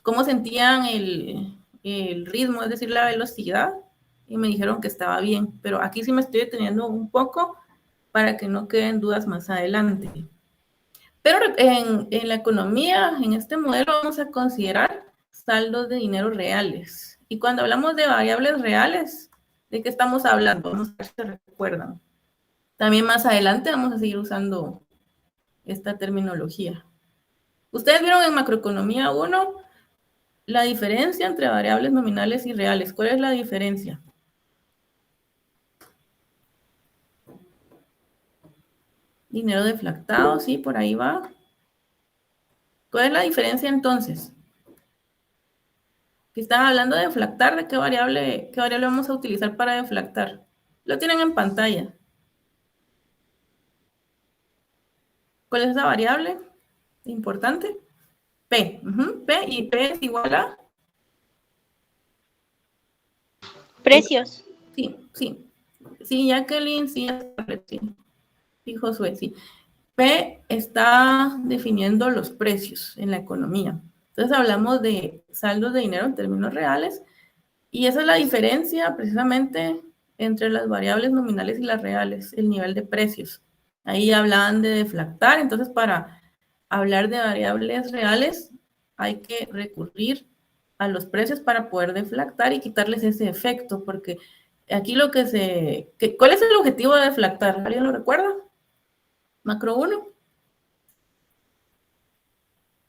[SPEAKER 1] cómo sentían el ritmo, es decir, la velocidad, y me dijeron que estaba bien, pero aquí sí me estoy deteniendo un poco para que no queden dudas más adelante. Pero en la economía, en este modelo, vamos a considerar saldos de dinero reales. Y cuando hablamos de variables reales, ¿de qué estamos hablando? Vamos a ver si se recuerdan. También más adelante vamos a seguir usando esta terminología. Ustedes vieron en macroeconomía 1 la diferencia entre variables nominales y reales. ¿Cuál es la diferencia? Dinero deflactado, sí, por ahí va. ¿Cuál es la diferencia entonces? Que están hablando de deflactar, ¿de qué variable vamos a utilizar para deflactar? Lo tienen en pantalla. ¿Cuál es esa variable? Importante. P. P, y P es igual a...
[SPEAKER 3] precios.
[SPEAKER 1] Sí, sí. Sí, Jacqueline, sí, sí. Sí, Josué, sí. P está definiendo los precios en la economía. Entonces hablamos de saldos de dinero en términos reales y esa es la diferencia precisamente entre las variables nominales y las reales, el nivel de precios. Ahí hablaban de deflactar, entonces para hablar de variables reales hay que recurrir a los precios para poder deflactar y quitarles ese efecto, porque aquí lo que ¿cuál es el objetivo de deflactar? ¿Alguien lo recuerda? Macro 1.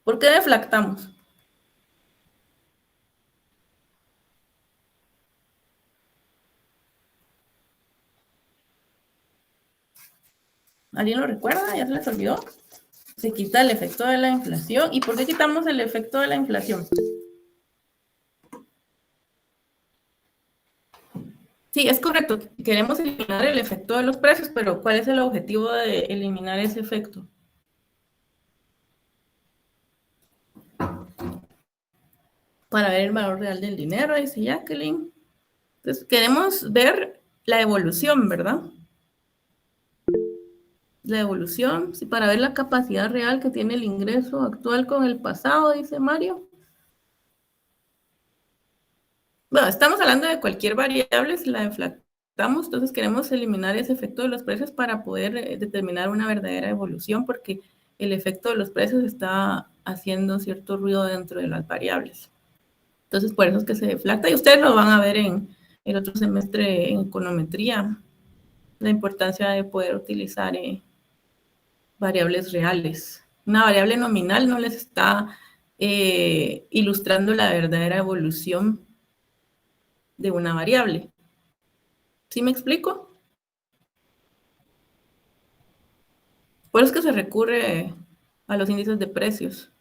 [SPEAKER 1] ¿Por qué deflactamos? ¿Alguien lo recuerda? ¿Ya se les olvidó? Se quita el efecto de la inflación. ¿Y por qué quitamos el efecto de la inflación? Sí, es correcto. Queremos eliminar el efecto de los precios, pero ¿cuál es el objetivo de eliminar ese efecto? Para ver el valor real del dinero, dice Jacqueline. Entonces, queremos ver la evolución, ¿verdad? La evolución, sí, para ver la capacidad real que tiene el ingreso actual con el pasado, dice Mario. Bueno, estamos hablando de cualquier variable, si la deflactamos, entonces queremos eliminar ese efecto de los precios para poder determinar una verdadera evolución, porque el efecto de los precios está haciendo cierto ruido dentro de las variables. Entonces, por eso es que se deflacta, y ustedes lo van a ver en el otro semestre en econometría, la importancia de poder utilizar variables reales. Una variable nominal no les está ilustrando la verdadera evolución de una variable. ¿Sí me explico? Por eso es que se recurre a los índices de precios.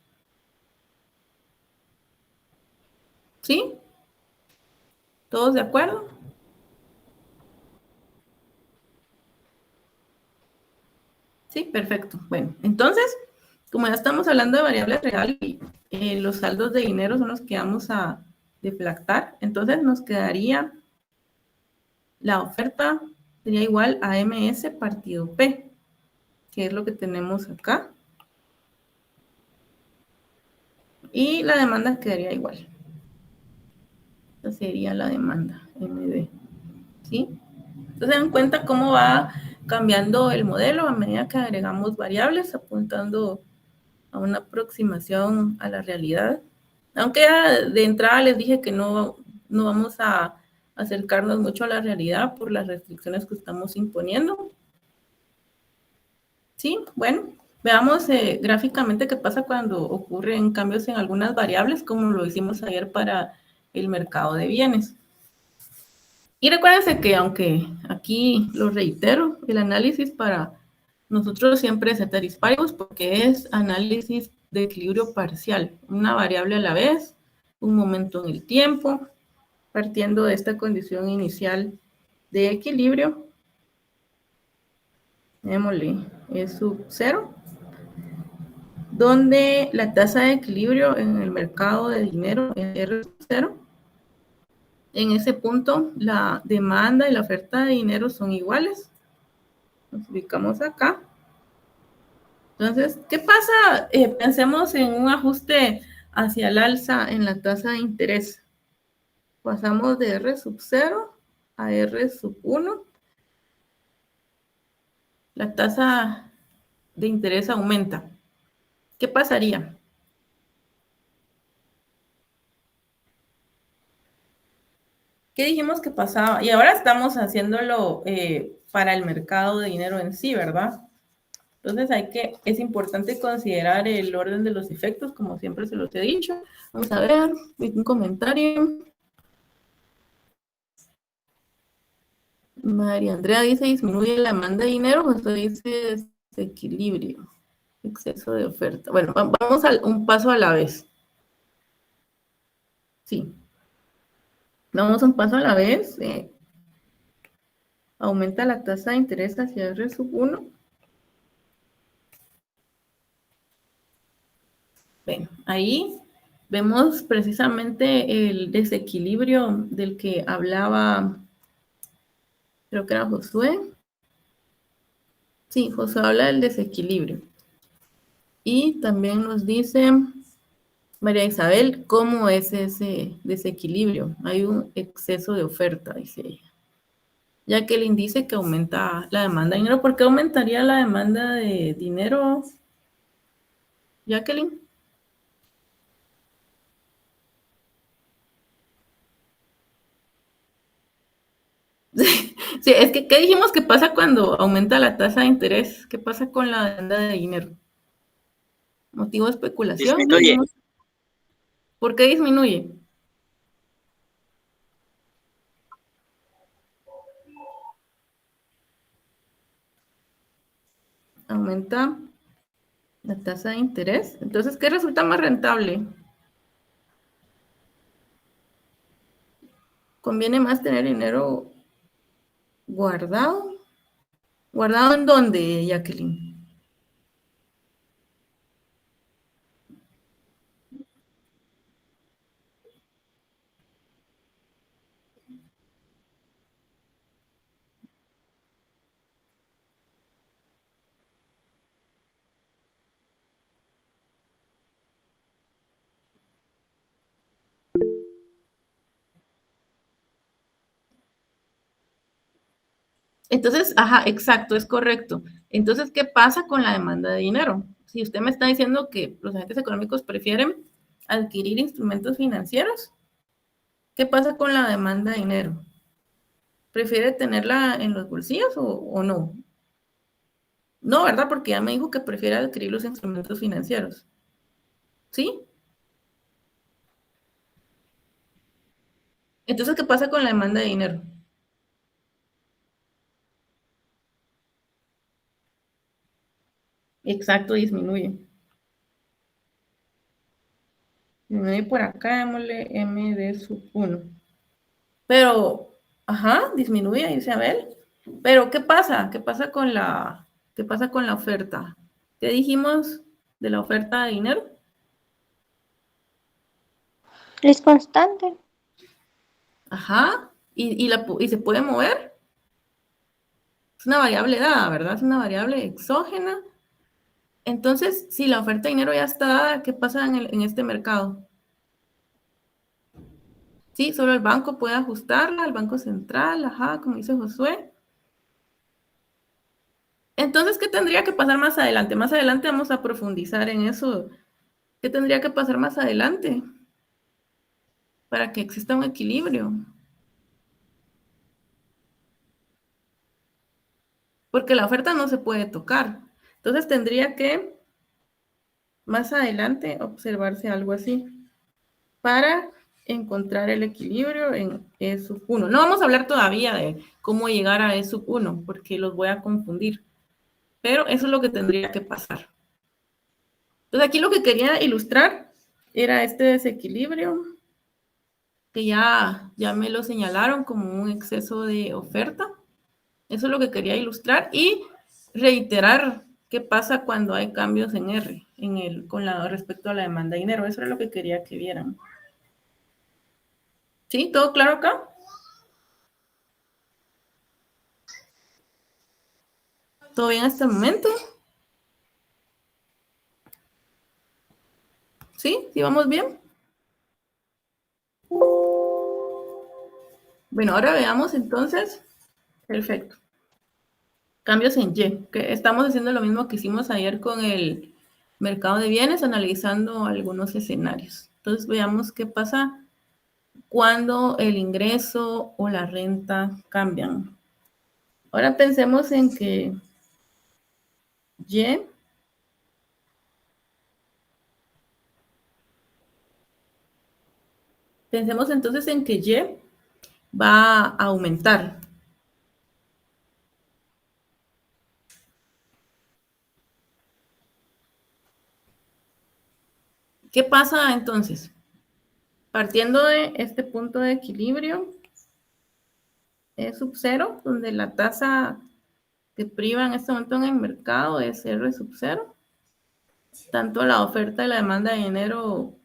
[SPEAKER 1] ¿Sí? ¿Todos de acuerdo? Sí, perfecto. Bueno, entonces, como ya estamos hablando de variables reales y los saldos de dinero son los que vamos a deflactar, entonces nos quedaría la oferta sería igual a MS partido P. que es lo que tenemos acá. Y la demanda quedaría igual. Esta sería la demanda, MD. ¿Sí? Entonces, se dan cuenta cómo va cambiando el modelo a medida que agregamos variables, apuntando a una aproximación a la realidad. Aunque ya de entrada les dije que no vamos a acercarnos mucho a la realidad por las restricciones que estamos imponiendo. Sí, bueno, veamos gráficamente qué pasa cuando ocurren cambios en algunas variables, como lo hicimos ayer para el mercado de bienes. Y recuérdense que, aunque aquí lo reitero, el análisis para nosotros siempre es ceteris paribus, porque es análisis de equilibrio parcial, una variable a la vez, un momento en el tiempo, partiendo de esta condición inicial de equilibrio. Démosle es sub 0, donde la tasa de equilibrio en el mercado de dinero es R sub 0. En ese punto, la demanda y la oferta de dinero son iguales. Nos ubicamos acá. Entonces, ¿qué pasa? Pensemos en un ajuste hacia el alza en la tasa de interés. Pasamos de R sub 0 a R sub 1. La tasa de interés aumenta. ¿Qué pasaría? ¿Qué dijimos que pasaba? Y ahora estamos haciéndolo para el mercado de dinero en sí, ¿verdad? Entonces es importante considerar el orden de los efectos, como siempre se los he dicho. Vamos a ver, un comentario. María Andrea dice, disminuye la demanda de dinero, José dice desequilibrio, exceso de oferta. Bueno, vamos a un paso a la vez. Sí. Vamos un paso a la vez. Aumenta la tasa de interés hacia R sub 1. Bueno, ahí vemos precisamente el desequilibrio del que hablaba, creo que era Josué. Sí, Josué habla del desequilibrio. Y también nos dice María Isabel, ¿cómo es ese desequilibrio? Hay un exceso de oferta, dice ella. Ya que el índice que aumenta la demanda de dinero, ¿por qué aumentaría la demanda de dinero, Jacqueline? Sí, es que, ¿qué dijimos que pasa cuando aumenta la tasa de interés? ¿Qué pasa con la demanda de dinero? ¿Motivo de especulación? ¿Qué
[SPEAKER 4] Disminuye.
[SPEAKER 1] dijimos? ¿Por qué disminuye? Aumenta la tasa de interés. Entonces, ¿qué resulta más rentable? ¿Conviene más tener dinero guardado? ¿Guardado en dónde, Jacqueline? Entonces, ajá, exacto, es correcto. Entonces, ¿qué pasa con la demanda de dinero? Si usted me está diciendo que los agentes económicos prefieren adquirir instrumentos financieros, ¿qué pasa con la demanda de dinero? ¿Prefiere tenerla en los bolsillos o no? No, ¿verdad? Porque ya me dijo que prefiere adquirir los instrumentos financieros. ¿Sí? Entonces, ¿qué pasa con la demanda de dinero? Exacto, disminuye. Disminuye por acá, démosle M de sub 1. Pero, ajá, disminuye, dice Abel. Pero, ¿qué pasa? ¿Qué pasa con la oferta? ¿Qué dijimos de la oferta de dinero?
[SPEAKER 3] Es constante.
[SPEAKER 1] Ajá. ¿Y se puede mover? Es una variable dada, ¿verdad? Es una variable exógena. Entonces, si la oferta de dinero ya está dada, ¿qué pasa en este mercado? Sí, solo el banco puede ajustarla, el Banco Central, ajá, como dice Josué. Entonces, ¿qué tendría que pasar más adelante? Más adelante vamos a profundizar en eso. ¿Qué tendría que pasar más adelante para que exista un equilibrio? Porque la oferta no se puede tocar. Entonces, tendría que más adelante observarse algo así para encontrar el equilibrio en E sub 1. No vamos a hablar todavía de cómo llegar a E sub 1 porque los voy a confundir, pero eso es lo que tendría que pasar. Entonces aquí lo que quería ilustrar era este desequilibrio que ya me lo señalaron como un exceso de oferta. Eso es lo que quería ilustrar y reiterar qué pasa cuando hay cambios en R, respecto a la demanda de dinero. Eso es lo que quería que vieran. ¿Sí? ¿Todo claro acá? ¿Todo bien hasta el momento? ¿Sí? ¿Sí vamos bien? Bueno, ahora veamos entonces. Perfecto. Cambios en Y, que estamos haciendo lo mismo que hicimos ayer con el mercado de bienes, analizando algunos escenarios. Entonces veamos qué pasa cuando el ingreso o la renta cambian. Ahora pensemos en que Y pensemos entonces en que Y va a aumentar. ¿Qué pasa entonces? Partiendo de este punto de equilibrio, es sub 0, donde la tasa que priva en este momento en el mercado es R sub 0. Tanto la oferta y la demanda de dinero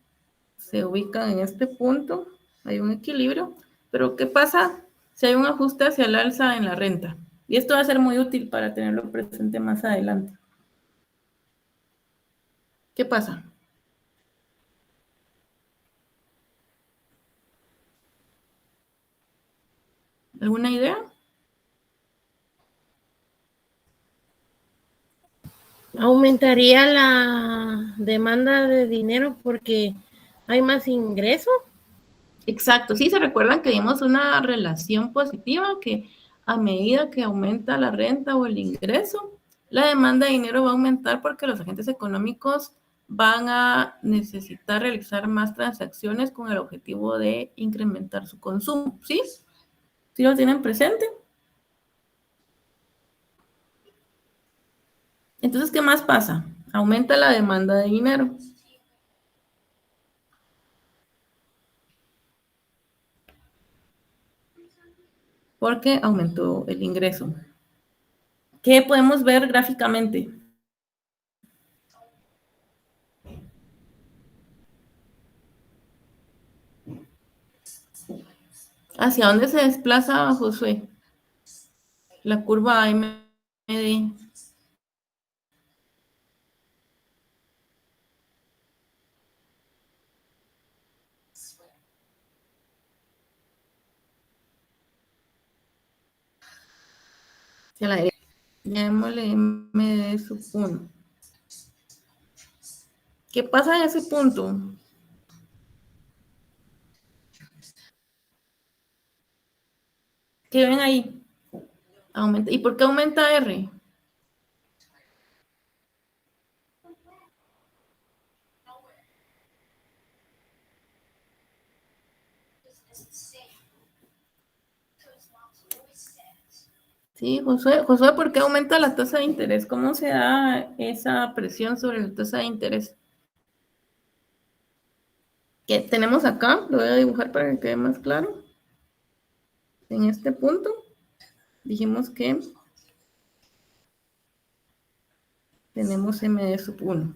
[SPEAKER 1] se ubican en este punto, hay un equilibrio, pero ¿qué pasa si hay un ajuste hacia el alza en la renta? Y esto va a ser muy útil para tenerlo presente más adelante. ¿Qué pasa? ¿Alguna idea?
[SPEAKER 5] Aumentaría la demanda de dinero porque hay más ingreso.
[SPEAKER 1] Exacto, sí, se recuerdan que vimos una relación positiva que a medida que aumenta la renta o el ingreso, la demanda de dinero va a aumentar porque los agentes económicos van a necesitar realizar más transacciones con el objetivo de incrementar su consumo, ¿sí? ¿Sí lo tienen presente? Entonces, ¿qué más pasa? Aumenta la demanda de dinero. Porque aumentó el ingreso. ¿Qué podemos ver gráficamente? ¿Hacia dónde se desplaza Josué? La curva AMD. Hacia la derecha. Llamémosle MD sub 1. ¿Qué pasa en ese punto? ¿Qué ven ahí? Aumenta. ¿Y por qué aumenta R? Sí, Josué, ¿por qué aumenta la tasa de interés? ¿Cómo se da esa presión sobre la tasa de interés? Que tenemos acá, lo voy a dibujar para que quede más claro. En este punto, dijimos que tenemos MD sub 1.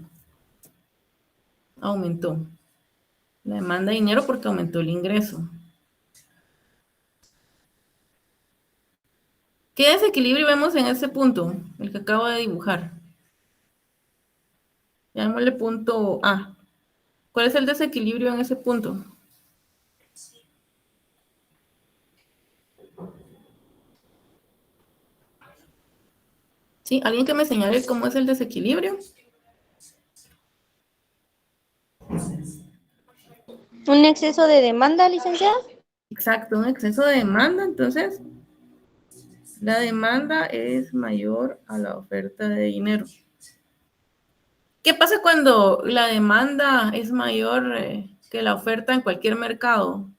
[SPEAKER 1] Aumentó la demanda de dinero porque aumentó el ingreso. ¿Qué desequilibrio vemos en ese punto? El que acabo de dibujar. Llamémosle punto A. ¿Cuál es el desequilibrio en ese punto? ¿Sí? ¿Alguien que me señale cómo es el desequilibrio?
[SPEAKER 3] ¿Un exceso de demanda, licenciada?
[SPEAKER 1] Exacto, un exceso de demanda. Entonces, la demanda es mayor a la oferta de dinero. ¿Qué pasa cuando la demanda es mayor que la oferta en cualquier mercado?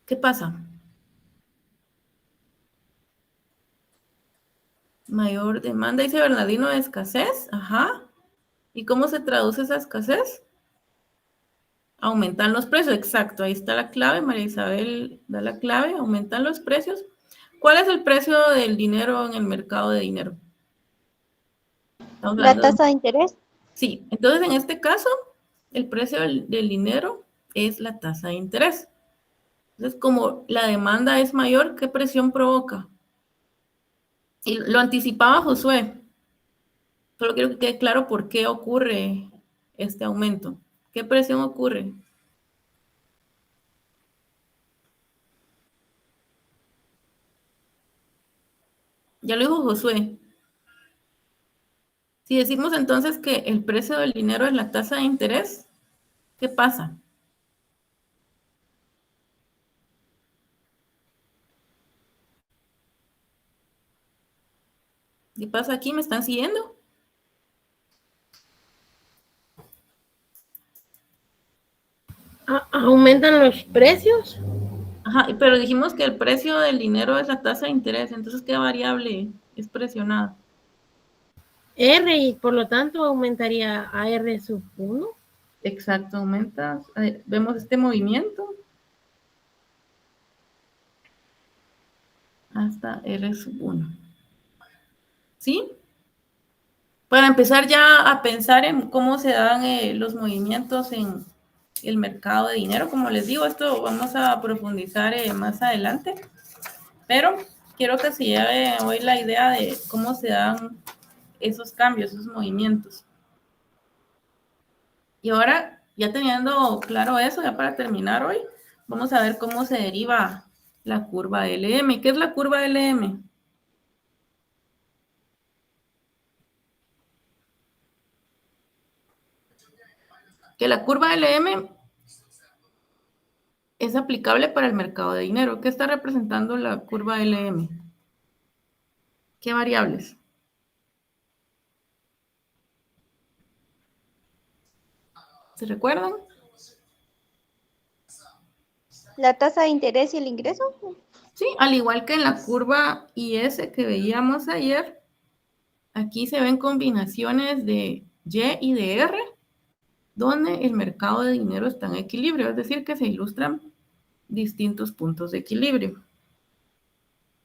[SPEAKER 1] ¿Qué pasa? Mayor demanda, dice Bernardino, de escasez. Ajá. ¿Y cómo se traduce esa escasez? Aumentan los precios, exacto. Ahí está la clave. María Isabel da la clave. Aumentan los precios. ¿Cuál es el precio del dinero en el mercado de dinero?
[SPEAKER 3] ¿La tasa de interés?
[SPEAKER 1] Sí, entonces en este caso, el precio del dinero es la tasa de interés. Entonces, como la demanda es mayor, ¿qué presión provoca? Y lo anticipaba Josué. Solo quiero que quede claro por qué ocurre este aumento. ¿Qué presión ocurre? Ya lo dijo Josué. Si decimos entonces que el precio del dinero es la tasa de interés, ¿qué pasa? ¿Qué pasa aquí? ¿Me están siguiendo?
[SPEAKER 5] ¿Aumentan los precios?
[SPEAKER 1] Ajá, pero dijimos que el precio del dinero es la tasa de interés, entonces ¿qué variable es presionada?
[SPEAKER 5] R, y por lo tanto aumentaría a R sub 1.
[SPEAKER 1] Exacto, aumenta. Vemos este movimiento hasta R sub 1. ¿Sí? Para empezar ya a pensar en cómo se dan los movimientos en el mercado de dinero. Como les digo, esto vamos a profundizar más adelante, pero quiero que se lleve hoy la idea de cómo se dan esos cambios, esos movimientos. Y ahora, ya teniendo claro eso, ya para terminar hoy, vamos a ver cómo se deriva la curva LM. ¿Qué es la curva LM? Que la curva LM es aplicable para el mercado de dinero. ¿Qué está representando la curva LM? ¿Qué variables? ¿Se recuerdan?
[SPEAKER 3] ¿La tasa de interés y el ingreso?
[SPEAKER 1] Sí, al igual que en la curva IS que veíamos ayer, aquí se ven combinaciones de Y y de R, donde el mercado de dinero está en equilibrio, es decir, que se ilustran distintos puntos de equilibrio.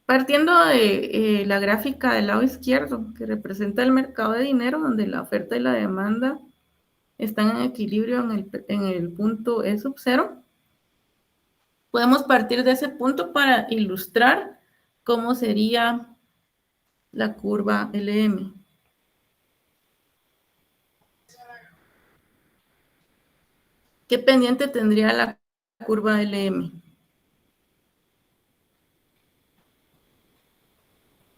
[SPEAKER 1] Partiendo de la gráfica del lado izquierdo, que representa el mercado de dinero, donde la oferta y la demanda están en equilibrio en el punto E sub 0, podemos partir de ese punto para ilustrar cómo sería la curva LM. ¿Qué pendiente tendría la curva LM?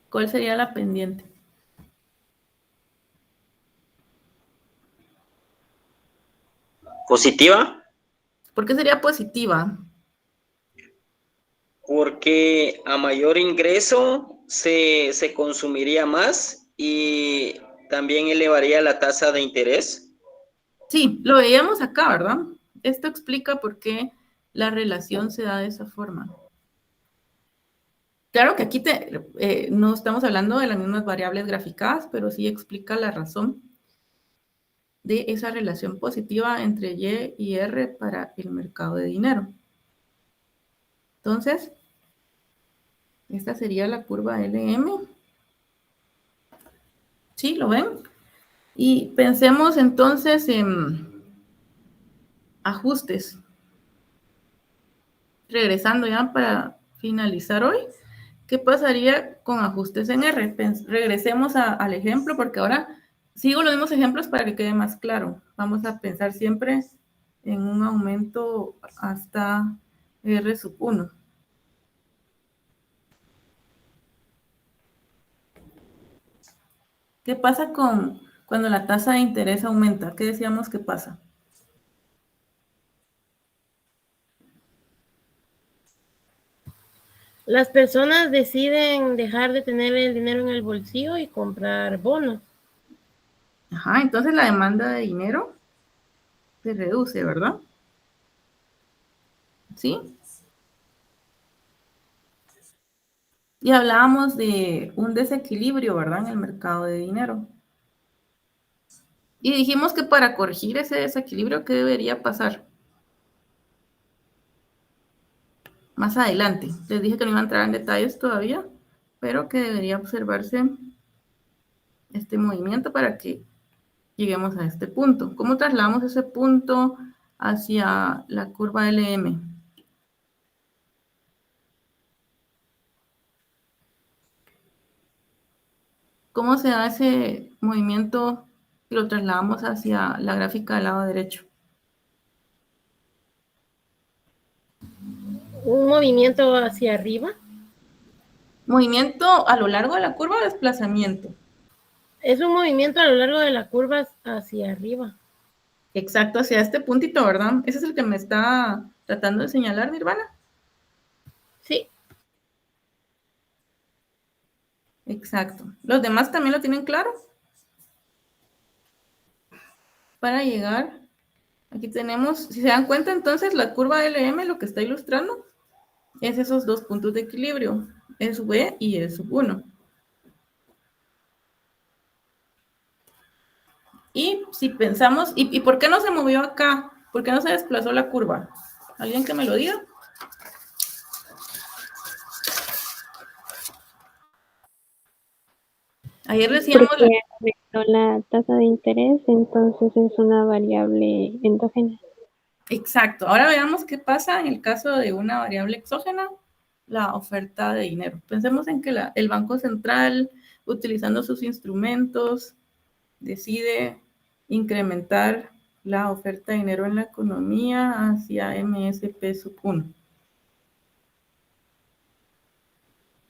[SPEAKER 1] ¿Cuál sería la pendiente?
[SPEAKER 4] ¿Positiva?
[SPEAKER 1] ¿Por qué sería positiva?
[SPEAKER 4] Porque a mayor ingreso se consumiría más y también elevaría la tasa de interés.
[SPEAKER 1] Sí, lo veíamos acá, ¿verdad? Esto explica por qué la relación se da de esa forma. Claro que aquí no estamos hablando de las mismas variables graficadas, pero sí explica la razón de esa relación positiva entre Y y R para el mercado de dinero. Entonces, esta sería la curva LM. ¿Sí? ¿Lo ven? Y pensemos entonces en ajustes. regresando ya para finalizar hoy, ¿qué pasaría con ajustes en R? Regresemos al ejemplo, porque ahora sigo los mismos ejemplos para que quede más claro. Vamos a pensar siempre en un aumento hasta R sub 1. ¿Qué pasa cuando la tasa de interés aumenta? ¿Qué decíamos que pasa?
[SPEAKER 5] Las personas deciden dejar de tener el dinero en el bolsillo y comprar bonos.
[SPEAKER 1] Ajá, entonces la demanda de dinero se reduce, ¿verdad? ¿Sí? Y hablábamos de un desequilibrio, ¿verdad? En el mercado de dinero. Y dijimos que para corregir ese desequilibrio, ¿qué debería pasar? Más adelante. Les dije que no iba a entrar en detalles todavía, pero que debería observarse este movimiento para que lleguemos a este punto. ¿Cómo trasladamos ese punto hacia la curva LM? ¿Cómo se da ese movimiento si lo trasladamos hacia la gráfica del lado derecho?
[SPEAKER 5] Un movimiento hacia arriba.
[SPEAKER 1] ¿Movimiento a lo largo de la curva o desplazamiento?
[SPEAKER 5] Es un movimiento a lo largo de la curva hacia arriba.
[SPEAKER 1] Exacto, hacia este puntito, ¿verdad? Ese es el que me está tratando de señalar, Nirvana.
[SPEAKER 5] Sí.
[SPEAKER 1] Exacto. ¿Los demás también lo tienen claro? Para llegar, aquí tenemos, si se dan cuenta, entonces la curva LM lo que está ilustrando es esos dos puntos de equilibrio, E sub B y E sub 1. Y si pensamos, ¿y por qué no se movió acá? ¿Por qué no se desplazó la curva? ¿Alguien que me lo diga? Ayer decíamos...
[SPEAKER 3] Porque aumentó la tasa de interés, entonces es una variable endógena.
[SPEAKER 1] Exacto. Ahora veamos qué pasa en el caso de una variable exógena, la oferta de dinero. Pensemos en que el Banco Central, utilizando sus instrumentos, decide incrementar la oferta de dinero en la economía hacia MSP sub 1.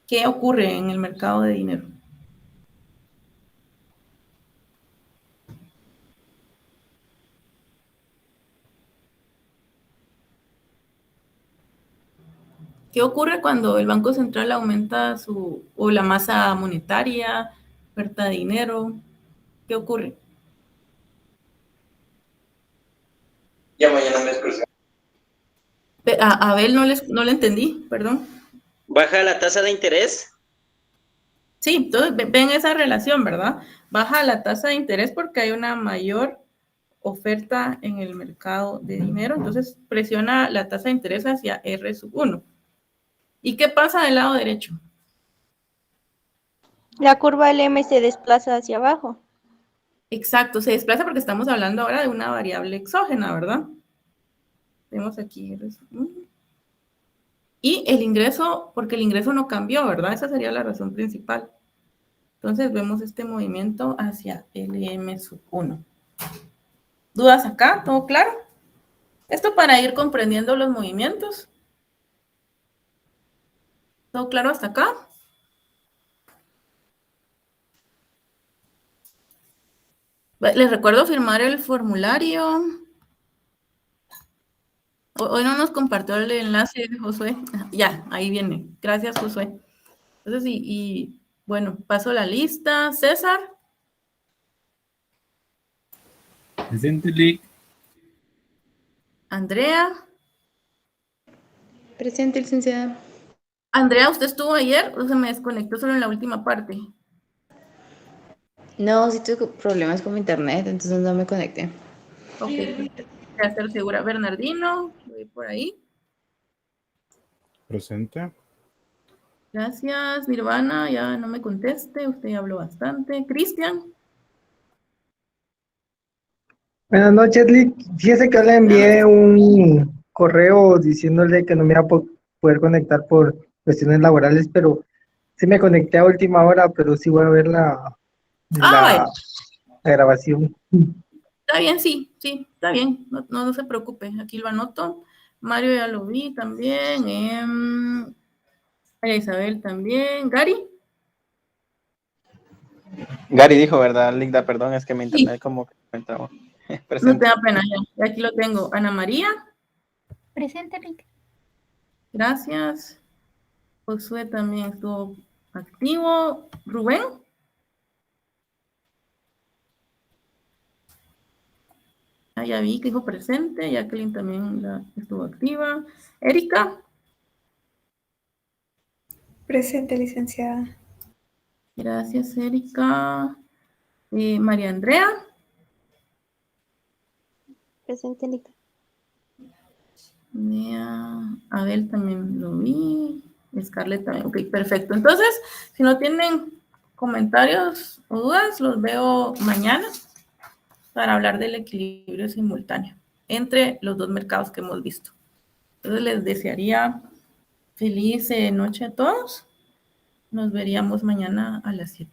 [SPEAKER 1] ¿Qué ocurre en el mercado de dinero? ¿Qué ocurre cuando el Banco Central aumenta o la masa monetaria, oferta de dinero? ¿Qué ocurre?
[SPEAKER 6] Ya mañana me excursé.
[SPEAKER 1] A Abel no le entendí, perdón.
[SPEAKER 4] ¿Baja la tasa de interés?
[SPEAKER 1] Sí, entonces ven esa relación, ¿verdad? Baja la tasa de interés porque hay una mayor oferta en el mercado de dinero, entonces presiona la tasa de interés hacia R sub 1. ¿Y qué pasa del lado derecho?
[SPEAKER 8] La curva LM se desplaza hacia abajo.
[SPEAKER 1] Exacto, se desplaza porque estamos hablando ahora de una variable exógena, ¿verdad? Vemos aquí R sub 1. Y el ingreso, porque el ingreso no cambió, ¿verdad? Esa sería la razón principal. Entonces vemos este movimiento hacia LM sub 1. ¿Dudas acá? ¿Todo claro? Esto para ir comprendiendo los movimientos. ¿Todo claro hasta acá? Les recuerdo firmar el formulario. Hoy no nos compartió el enlace, Josué. Ya, ahí viene. Gracias, Josué. Entonces, y bueno, paso la lista. César.
[SPEAKER 9] Presente, Lick.
[SPEAKER 1] Andrea.
[SPEAKER 10] Presente, licenciada.
[SPEAKER 1] Andrea, ¿usted estuvo ayer o se me desconectó solo en la última parte?
[SPEAKER 10] No, sí tuve problemas con mi internet, entonces no me conecté.
[SPEAKER 1] Ok, para estar segura. Bernardino, voy por ahí.
[SPEAKER 9] Presente.
[SPEAKER 1] Gracias, Nirvana, ya no me conteste, usted ya habló bastante. Cristian.
[SPEAKER 11] Buenas noches, Lick. Fíjese que le envié un correo diciéndole que no me iba a poder conectar por cuestiones laborales, pero sí me conecté a última hora, pero sí voy a ver la
[SPEAKER 1] vaya.
[SPEAKER 11] grabación.
[SPEAKER 1] Está bien, sí, está bien, no se preocupe, aquí lo anoto. Mario ya lo vi también, María Isabel también, Gary.
[SPEAKER 12] Gary dijo, ¿verdad, Linda? Perdón, es que mi internet como que me trabó.
[SPEAKER 1] No
[SPEAKER 12] Presente.
[SPEAKER 1] te da pena, ya aquí lo tengo. Ana María.
[SPEAKER 13] Presente, Rick.
[SPEAKER 1] Gracias. Josué también estuvo activo. Rubén. Ya vi que dijo presente. Jacqueline también estuvo activa. Erika.
[SPEAKER 7] Presente, licenciada.
[SPEAKER 1] Gracias, Erika. María Andrea.
[SPEAKER 8] Presente, Lica.
[SPEAKER 1] Abel también lo vi. Scarlett también. Ok, perfecto. Entonces, si no tienen comentarios o dudas, los veo mañana para hablar del equilibrio simultáneo entre los dos mercados que hemos visto. Entonces, les desearía feliz noche a todos. Nos veríamos mañana a las 7.